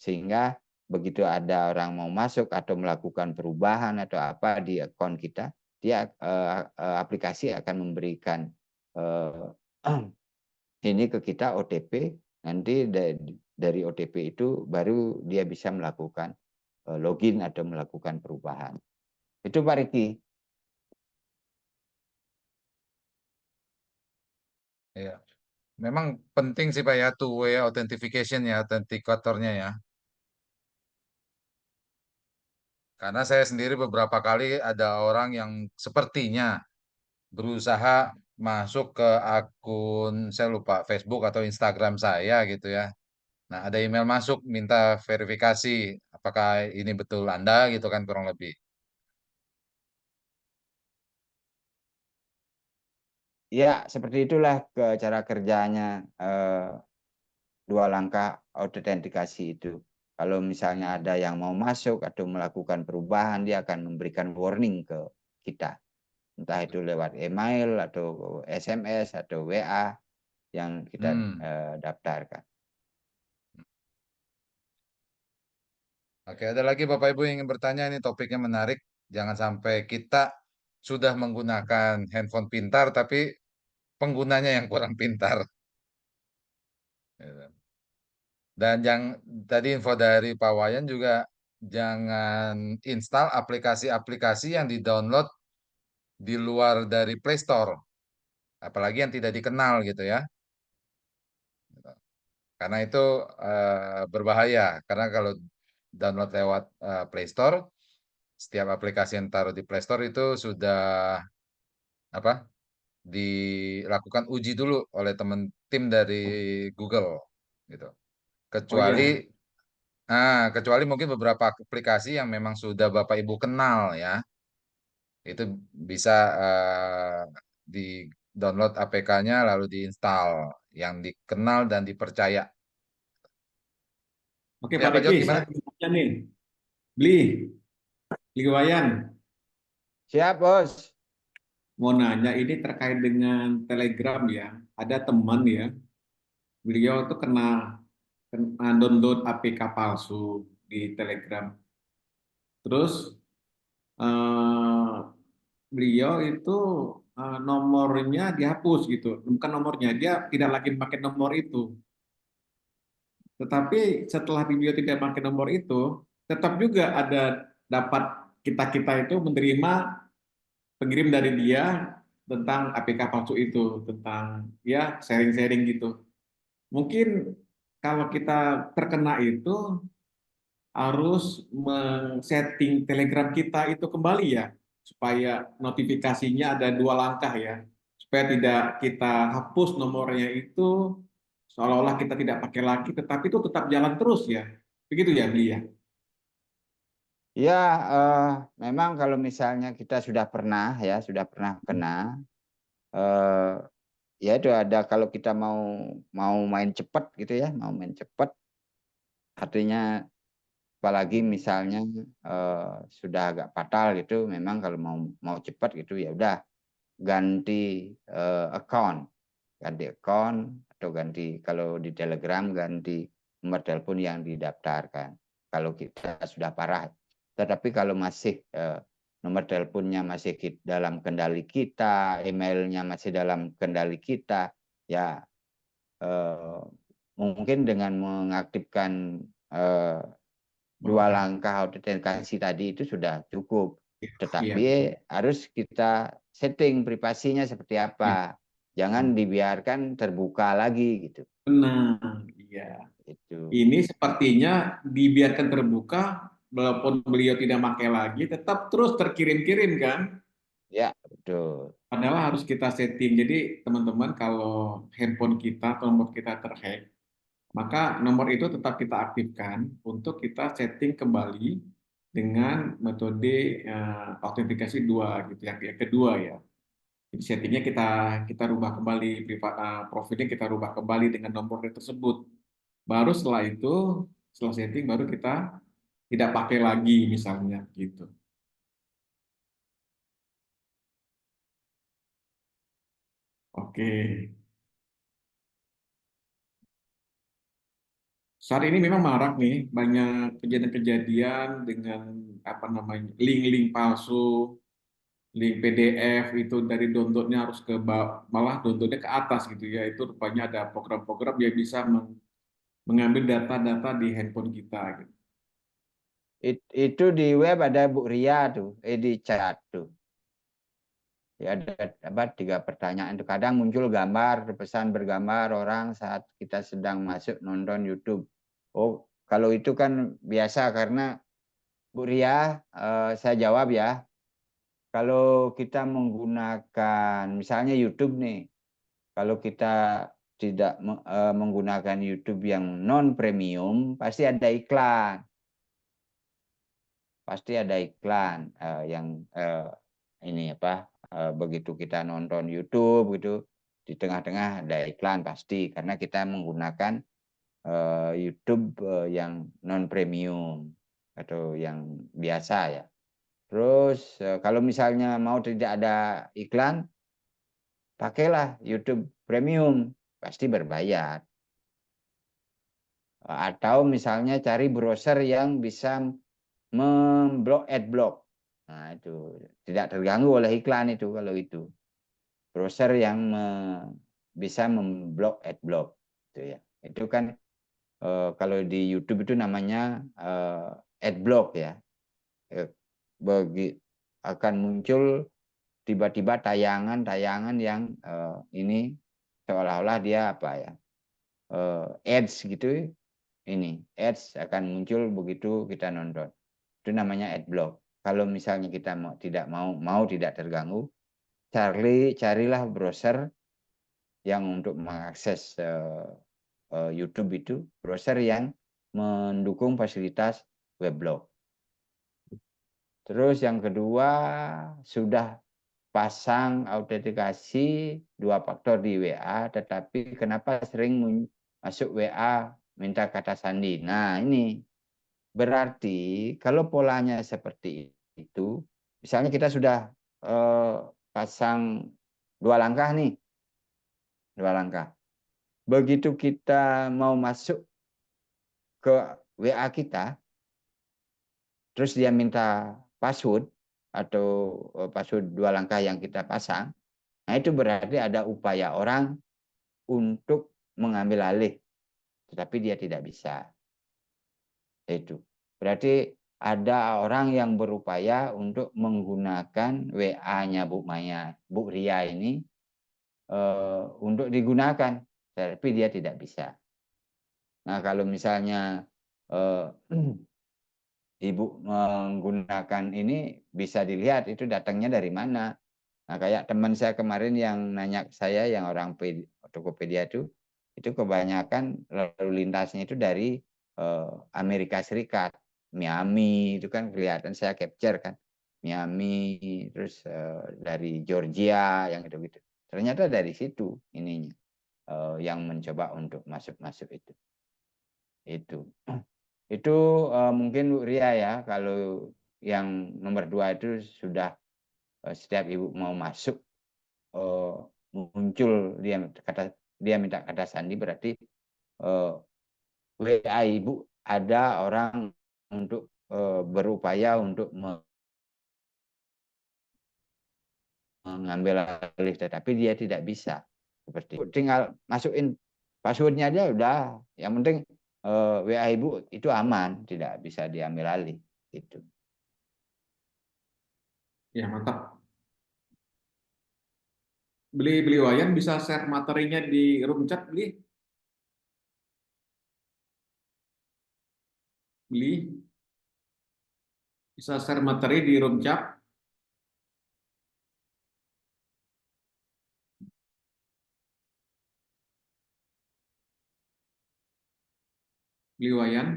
Sehingga begitu ada orang mau masuk atau melakukan perubahan atau apa di akun kita, dia aplikasi akan memberikan ini ke kita OTP, nanti dari OTP itu baru dia bisa melakukan login atau melakukan perubahan. Itu Pak Riki. Ya. Memang penting sih Pak ya, two way authentication ya, autentikatornya ya. Karena saya sendiri beberapa kali ada orang yang sepertinya berusaha masuk ke akun, saya lupa, Facebook atau Instagram saya gitu ya. Nah, ada email masuk minta verifikasi, apakah ini betul Anda gitu kan kurang lebih. Ya, seperti itulah cara kerjanya 2 langkah autentikasi itu. Kalau misalnya ada yang mau masuk atau melakukan perubahan, dia akan memberikan warning ke kita. Entah itu lewat email atau SMS atau WA yang kita Hmm. daftarkan. Oke, ada lagi Bapak Ibu yang ingin bertanya, ini topiknya menarik. Jangan sampai kita sudah menggunakan handphone pintar, tapi penggunanya yang kurang pintar. Gitu. Dan yang tadi info dari Pak Wayan juga jangan install aplikasi-aplikasi yang di-download di luar dari Play Store, apalagi yang tidak dikenal gitu ya. Karena itu berbahaya. Karena kalau download lewat Play Store, setiap aplikasi yang taruh di Play Store itu sudah apa? Dilakukan uji dulu oleh tim dari Google gitu. Oh Kecuali iya, kecuali mungkin beberapa aplikasi yang memang sudah Bapak Ibu kenal ya, itu bisa di download APK-nya lalu diinstal yang dikenal dan dipercaya. oke Ya Pak Pak Diki, John saya gimana? mau tanya nih, beli, beli Wayan, Siap, Bos. mau nanya ini terkait dengan Telegram ya. Ada teman ya, beliau tuh kena download APK palsu di Telegram. Terus eh, beliau itu nomornya dihapus gitu, bukan nomornya, dia tidak lagi pakai nomor itu. Tetapi setelah beliau tidak pakai nomor itu, tetap juga ada dapat kita-kita itu menerima pengirim dari dia tentang APK palsu itu, tentang ya sharing-sharing gitu. Mungkin kalau kita terkena itu harus men-setting Telegram kita itu kembali ya, supaya notifikasinya ada 2 langkah ya, supaya tidak kita hapus nomornya itu seolah-olah kita tidak pakai lagi, tetapi itu tetap jalan terus ya. Begitu ya, Beli ya? Ya, memang kalau misalnya kita sudah pernah ya, sudah pernah kena, eh, ya itu ada kalau kita mau mau main cepat gitu ya, mau main cepat, artinya apalagi misalnya sudah agak fatal gitu, memang kalau mau mau cepat gitu ya udah ganti account, ganti account atau ganti kalau di Telegram ganti nomor telepon yang didaftarkan. Kalau kita sudah parah, tetapi kalau masih nomor teleponnya masih dalam kendali kita, emailnya masih dalam kendali kita, ya eh, mungkin dengan mengaktifkan eh, dua Oke. langkah autentikasi tadi itu sudah cukup. Iya, Tetapi betul. harus kita setting privasinya seperti Iya, apa. Jangan dibiarkan terbuka lagi gitu. benar. Iya. Itu. Ini sepertinya dibiarkan terbuka, walaupun beliau tidak pakai lagi, tetap terus terkirim-kirim kan? Ya, betul. Padahal harus kita setting. Jadi teman-teman kalau handphone kita atau nomor kita terhack, maka nomor itu tetap kita aktifkan untuk kita setting kembali dengan metode autentikasi dua gitu ya, yang kedua ya. Jadi settingnya kita kita rubah kembali, profilnya kita rubah kembali dengan nomor tersebut. Baru setelah itu, setelah setting baru kita tidak pakai lagi misalnya gitu. Oke. Saat ini memang marak nih, banyak kejadian-kejadian dengan apa namanya link-link palsu, link PDF itu dari downloadnya harus ke malah downloadnya ke atas gitu ya. Itu rupanya ada program-program yang bisa mengambil data-data di handphone kita gitu. Itu di web ada Bu Ria tuh, di chat tuh. Ya ada apa 3 pertanyaan itu kadang muncul gambar pesan bergambar orang saat kita sedang masuk nonton YouTube. Oh, kalau itu kan biasa karena Bu Ria, saya jawab ya. Kalau kita menggunakan misalnya YouTube nih, kalau kita tidak menggunakan YouTube yang non premium, pasti ada iklan. Pasti ada iklan yang ini apa begitu kita nonton YouTube gitu di tengah-tengah ada iklan pasti karena kita menggunakan YouTube yang non premium atau yang biasa ya. Terus kalau misalnya mau tidak ada iklan, pakailah YouTube Premium, pasti berbayar. Atau misalnya cari browser yang bisa memblok adblock. Nah, itu tidak terganggu oleh iklan itu kalau itu. Browser yang bisa memblok adblock gitu ya. Itu kan kalau di YouTube itu namanya adblock ya. Eh, bagi akan muncul tiba-tiba tayangan-tayangan yang ini seolah-olah dia apa ya, ads gitu, ini ads akan muncul begitu kita nonton. Itu namanya adblock. Kalau misalnya kita tidak mau tidak terganggu, carilah browser yang untuk mengakses YouTube itu browser yang mendukung fasilitas weblog. Terus yang kedua, sudah pasang autentikasi 2 faktor di WA, tetapi kenapa sering masuk WA minta kata sandi? Nah, ini berarti kalau polanya seperti itu, misalnya kita sudah pasang 2 langkah nih, 2 langkah. Begitu kita mau masuk ke WA kita, terus dia minta password atau password 2 langkah yang kita pasang, nah itu berarti ada upaya orang untuk mengambil alih, tetapi dia tidak bisa. Itu berarti ada orang yang berupaya untuk menggunakan WA-nya Bu Maya, Bu Ria ini untuk digunakan, tapi dia tidak bisa. Nah, kalau misalnya Ibu menggunakan ini, bisa dilihat itu datangnya dari mana. Nah, kayak teman saya kemarin yang nanya ke saya, yang orang Tokopedia itu kebanyakan lalu lintasnya itu dari Amerika Serikat, Miami, itu kan kelihatan saya capture kan, Miami, terus dari Georgia, yang gitu-gitu. Ternyata dari situ ininya, yang mencoba untuk masuk-masuk itu. Itu mungkin Bu Ria ya, kalau yang nomor 2 itu sudah setiap Ibu mau masuk muncul dia minta kata sandi, berarti WA Ibu ada orang untuk berupaya untuk mengambil alih, tetapi dia tidak bisa. Seperti itu. Tinggal masukin passwordnya aja udah. Yang penting WA Ibu itu aman, tidak bisa diambil alih. Itu. Ya, mantap. Beli Wayan bisa share materinya di room chat, beli bisa share materi di room chat. Beli Wayan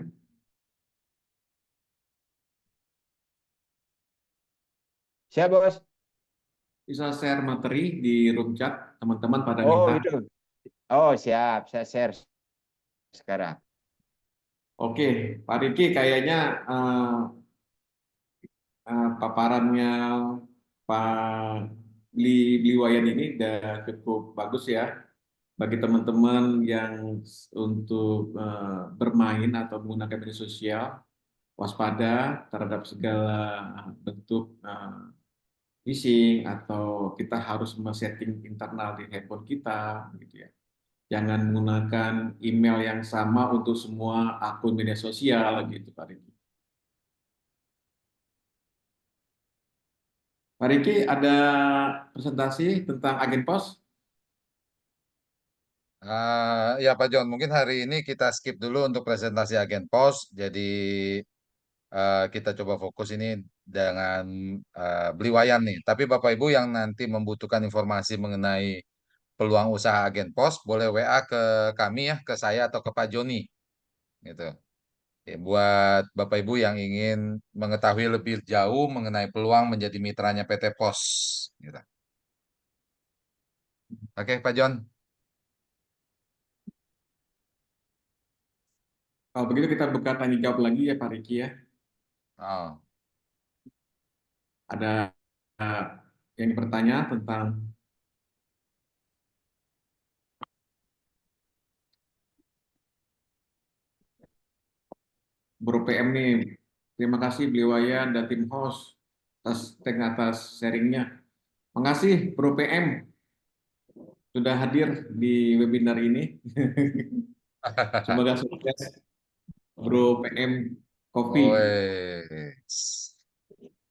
Siap, Bos? bisa share materi di room chat, teman-teman pada Oh, minta. itu. Oh, siap. Saya share sekarang. Oke, Pak Riki, kayaknya paparannya Pak Bli Wayan ini udah cukup bagus ya bagi teman-teman yang untuk bermain atau menggunakan media sosial, waspada terhadap segala bentuk phishing, atau kita harus men-setting internal di handphone kita gitu ya. Jangan menggunakan email yang sama untuk semua akun media sosial gitu Pak Riki. Pak Riki, ada presentasi tentang agen pos? Ya Pak John, mungkin hari ini kita skip dulu untuk presentasi agen pos. Jadi kita coba fokus ini dengan beli wayan nih. Tapi Bapak Ibu yang nanti membutuhkan informasi mengenai peluang usaha agen pos, boleh WA ke kami ya, ke saya atau ke Pak Joni, gitu. Ya, buat Bapak Ibu yang ingin mengetahui lebih jauh mengenai peluang menjadi mitranya PT Pos, gitu. Oke, Pak John. Kalau begitu kita buka tanya jawab lagi ya Pak Riki ya. Oh. Ada eh, yang bertanya tentang Bro PM nih. Terima kasih Beliwayan dan tim host atas sharingnya. Makasih Bro PM sudah hadir di webinar ini. Semoga sukses Bro PM Kopi. Wes,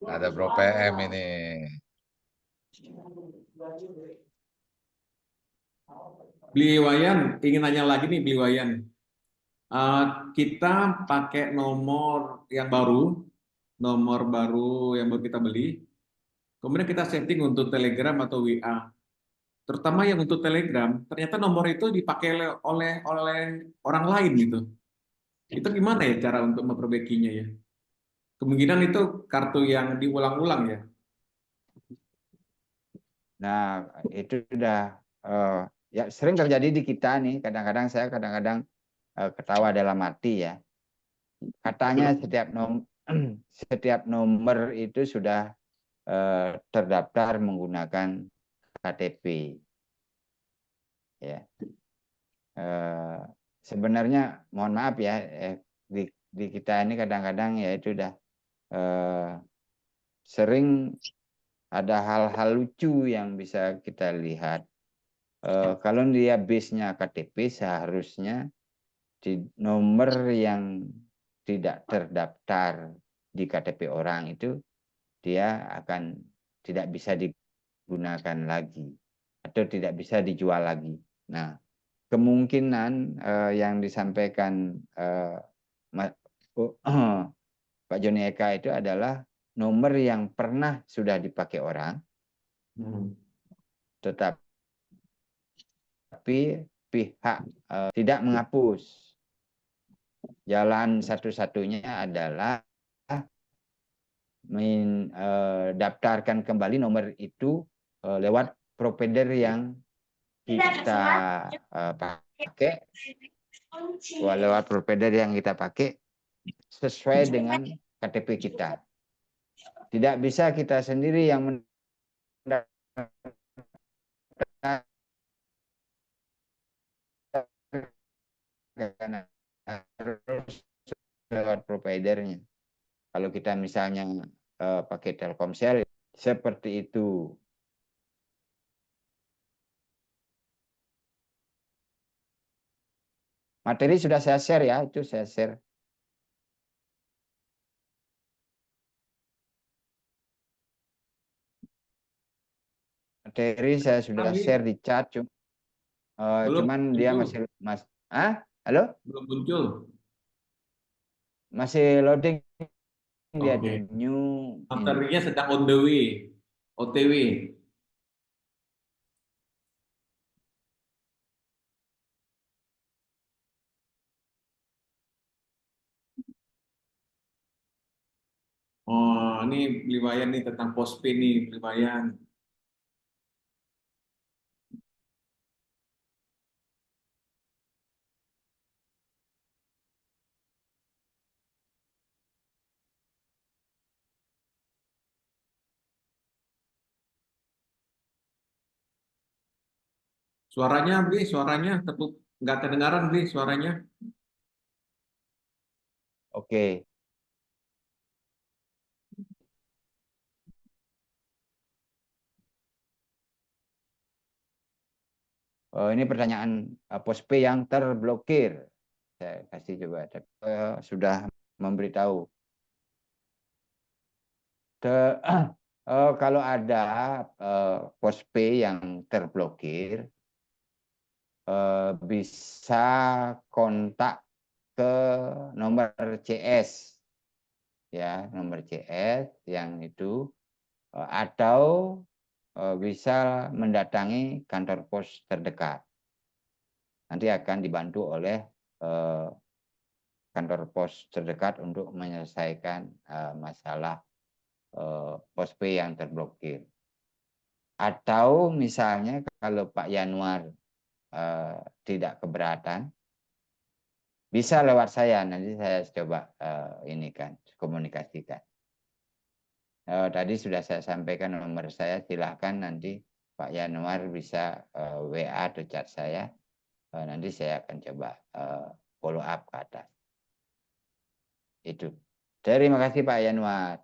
ada Bro PM ini. Beli Wayan, ingin nanya lagi nih Beli Wayan. Kita pakai nomor baru yang baru kita beli. Kemudian kita setting untuk Telegram atau WA. Terutama yang untuk Telegram, ternyata nomor itu dipakai oleh orang lain gitu. Itu gimana ya cara untuk memperbaikinya ya? Kemungkinan itu kartu yang diulang-ulang ya. Nah, itu sudah ya sering terjadi di kita nih. Kadang-kadang saya ketawa dalam hati ya. Katanya setiap nomor itu sudah terdaftar menggunakan KTP. Ya. Sebenarnya mohon maaf ya, di kita ini kadang-kadang ya itu udah sering ada hal-hal lucu yang bisa kita lihat. Kalau dia base-nya KTP, seharusnya di nomor yang tidak terdaftar di KTP orang itu dia akan tidak bisa digunakan lagi atau tidak bisa dijual lagi. Nah, kemungkinan yang disampaikan Pak Joni Eka itu adalah nomor yang pernah sudah dipakai orang, tetapi pihak tidak menghapus. Jalan satu-satunya adalah mendaftarkan kembali nomor itu lewat provider yang kita pakai, lewat provider yang kita pakai sesuai dengan KTP kita. Tidak bisa kita sendiri yang mendaftarkan, harus lewat providernya. Kalau kita misalnya pakai Telkomsel seperti itu. Materi sudah saya share ya, itu saya share. Materi saya sudah share di chat, cuman dia masih halo? Belum muncul. Masih loading dia tuh, Oke. new Materinya sedang on the way, OTW. Oh, ini Beli Wayan nih tentang postpay nih, Beli Wayan. Suaranya, Beli, suaranya nggak kedengaran, Beli, suaranya. Oke. Ini pertanyaan postpay yang terblokir. Saya kasih coba. Sudah memberitahu. Kalau ada postpay yang terblokir, bisa kontak ke nomor CS, ya, nomor CS yang itu, atau bisa mendatangi kantor pos terdekat. Nanti akan dibantu oleh kantor pos terdekat untuk menyelesaikan masalah postpay yang terblokir. Atau misalnya kalau Pak Yanuar tidak keberatan, bisa lewat saya, nanti saya coba ini kan komunikasikan. Tadi sudah saya sampaikan nomor saya, silahkan nanti Pak Yanuar bisa WA atau chat saya, nanti saya akan coba follow up ke atas. Itu. Terima kasih Pak Yanuar.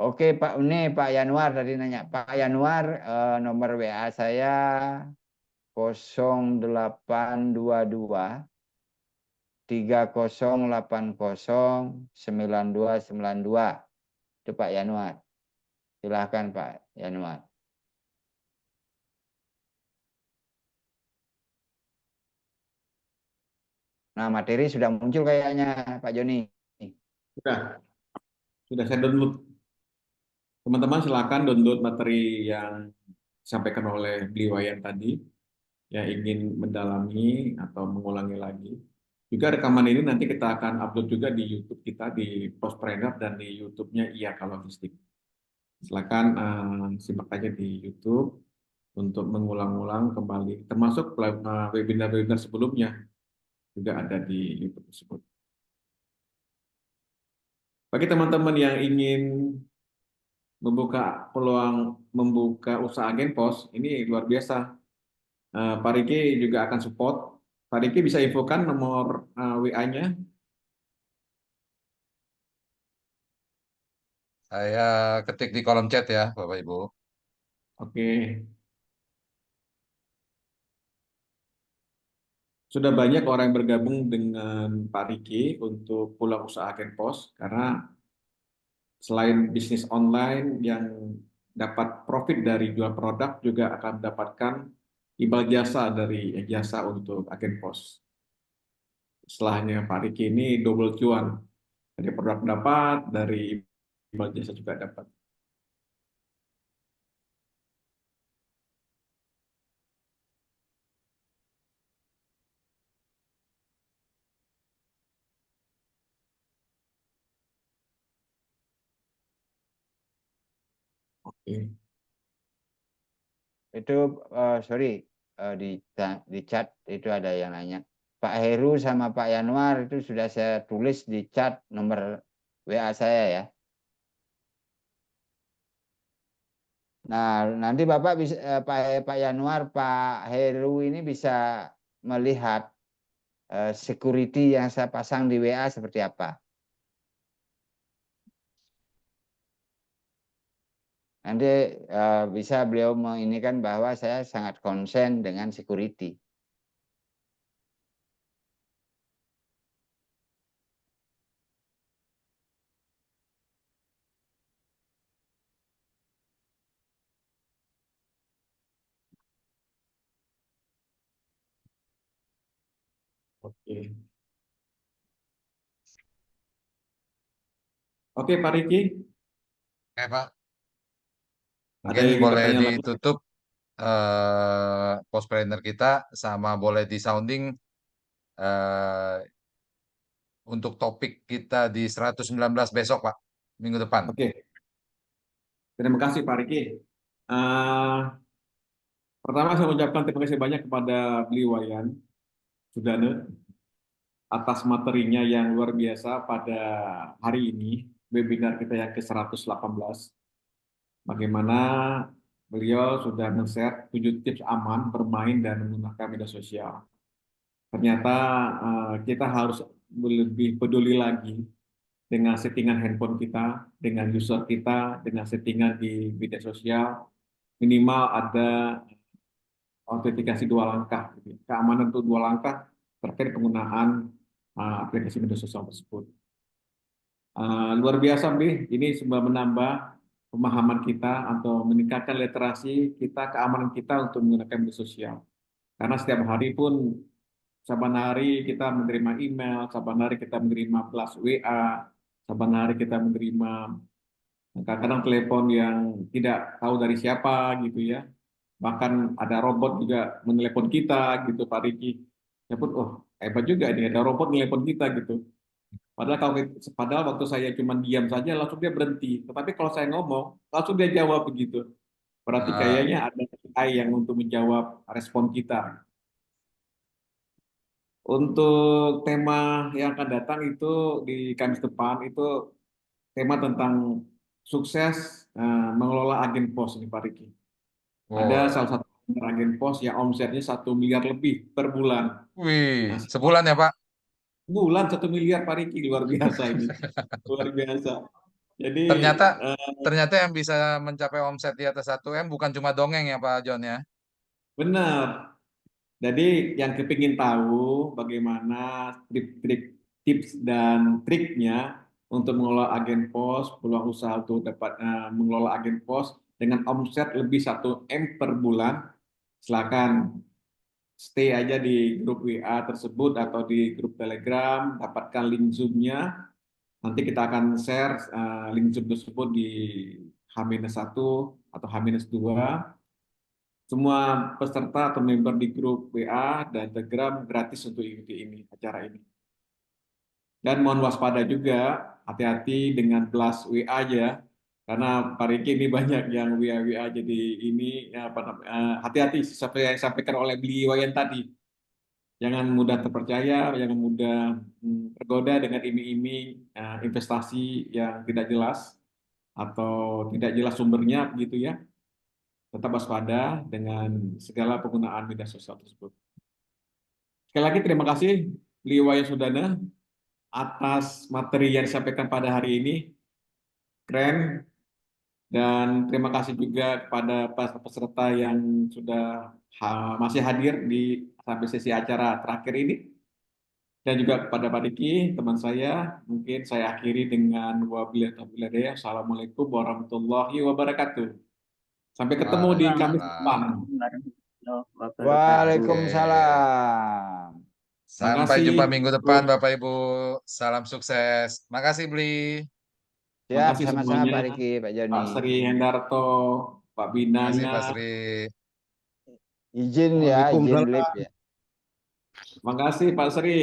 Oke Pak, ini Pak Yanuar tadi nanya. Pak Yanuar, nomor WA saya 0822 30809292. Itu Pak Yanuar. Silahkan Pak Yanuar. Nah, materi sudah muncul kayaknya Pak Joni. Sudah, sudah saya download. Teman-teman silakan download materi yang disampaikan oleh beliau yang tadi, yang ingin mendalami atau mengulangi lagi. Juga rekaman ini nanti kita akan upload juga di YouTube kita, di Postpreneur dan di YouTube-nya IAK Logistik. Silakan simak aja di YouTube untuk mengulang-ulang kembali, termasuk webinar-webinar sebelumnya juga ada di YouTube tersebut. Bagi teman-teman yang ingin membuka peluang membuka usaha agen pos, ini luar biasa. Pak Riki juga akan support. Pak Riki bisa infokan nomor WA-nya. Saya ketik di kolom chat ya, Bapak Ibu. Oke. Sudah banyak orang yang bergabung dengan Pak Riki untuk pulang usaha agen pos karena selain bisnis online yang dapat profit dari jual produk juga akan mendapatkan imbal jasa dari jasa untuk agen pos. Setelahnya Pak Riki ini double cuan. Dari produk dapat, dari imbal jasa juga dapat. Oke. Itu sorry, di chat itu ada yang nanya. Pak Heru sama Pak Yanuar itu sudah saya tulis di chat nomor WA saya ya. Nah, nanti Bapak bisa Pak Yanuar, Pak Heru ini bisa melihat security yang saya pasang di WA seperti apa. Nanti bisa beliau menginikan bahwa saya sangat konsen dengan security. Oke. Oke, Pak Riki, Oke, Pak. ada Mungkin yang ingin boleh bertanya lagi? ditutup postpreneur kita sama boleh di sounding eh, untuk topik kita di 119 besok, Pak. Minggu depan. Oke, terima kasih Pak Riki. Eh, Pertama saya mengucapkan terima kasih banyak kepada beliau Wayan Sudane atas materinya yang luar biasa pada hari ini, webinar kita yang ke-118. Bagaimana beliau sudah men-share 7 tips aman bermain dan menggunakan media sosial. Ternyata kita harus lebih peduli lagi dengan settingan handphone kita, dengan user kita, dengan settingan di media sosial. Minimal ada autentikasi 2 langkah, gitu ya. Keamanan untuk 2 langkah terkait penggunaan aplikasi media sosial tersebut. Luar biasa, Bri. Ini sudah menambah pemahaman kita atau meningkatkan literasi kita, keamanan kita untuk menggunakan media sosial. Karena setiap hari pun, saban hari kita menerima email, saban hari kita menerima blast WA, saban hari kita menerima kadang-kadang telepon yang tidak tahu dari siapa gitu ya. Bahkan ada robot juga menelepon kita gitu Pak Riki. Ya pun, oh hebat juga ini ada robot menelepon kita gitu. Padahal waktu saya cuma diam saja langsung dia berhenti. Tetapi kalau saya ngomong langsung dia jawab begitu. Berarti Nah, kayaknya ada AI yang untuk menjawab respon kita. Untuk tema yang akan datang itu di Kamis depan itu tema tentang sukses mengelola agen pos ini Pak Riki. Ada wow. salah satu agen pos yang omsetnya 1 miliar lebih per bulan. Nah, Wih, sebulan ya, Pak? bulan 1 miliar Pak Riki, luar biasa ini. Luar biasa. Jadi Ternyata eh, ternyata yang bisa mencapai omset di atas 1 M bukan cuma dongeng ya Pak John ya. benar. Jadi yang kepingin tahu bagaimana trik-trik, tips dan triknya untuk mengelola agen pos, peluang usaha untuk dapat mengelola agen pos dengan omset lebih 1 M per bulan, silakan stay aja di grup WA tersebut atau di grup Telegram, dapatkan link Zoom-nya. Nanti kita akan share link Zoom tersebut di H-1 atau H-2. Semua peserta atau member di grup WA dan Telegram gratis untuk ikuti acara ini. Dan mohon waspada juga, hati-hati dengan blast WA aja, karena Pak Riki ini banyak yang WA jadi ini ya, hati-hati seperti yang disampaikan oleh beliau yang tadi. Jangan mudah terpercaya, jangan mudah tergoda dengan iming-iming investasi yang tidak jelas atau tidak jelas sumbernya begitu ya. Tetap waspada dengan segala penggunaan media sosial tersebut. Sekali lagi terima kasih beliau yang Sudana atas materi yang disampaikan pada hari ini. Keren. Dan terima kasih juga kepada peserta yang sudah masih hadir di sampai sesi acara terakhir ini. Dan juga kepada Pak Diki, teman saya, mungkin saya akhiri dengan wabillahi taufiq wal hidayah. Assalamualaikum warahmatullahi wabarakatuh. Sampai ketemu di Kamis depan. Waalaikumsalam. Warahmatullahi wabarakatuh. Oke. Waalaikumsalam. Sampai Makasih, jumpa minggu depan Bapak Ibu. Salam sukses. Makasih Bli. Siap, makasih sama-sama semuanya. Pak Riki, Pak Joni. Pak Sri Hendarto, Pak Makasih Binanya. Pak Sri. Izin ya, izin Waalaikumsalam. live ya. Makasih Pak Sri.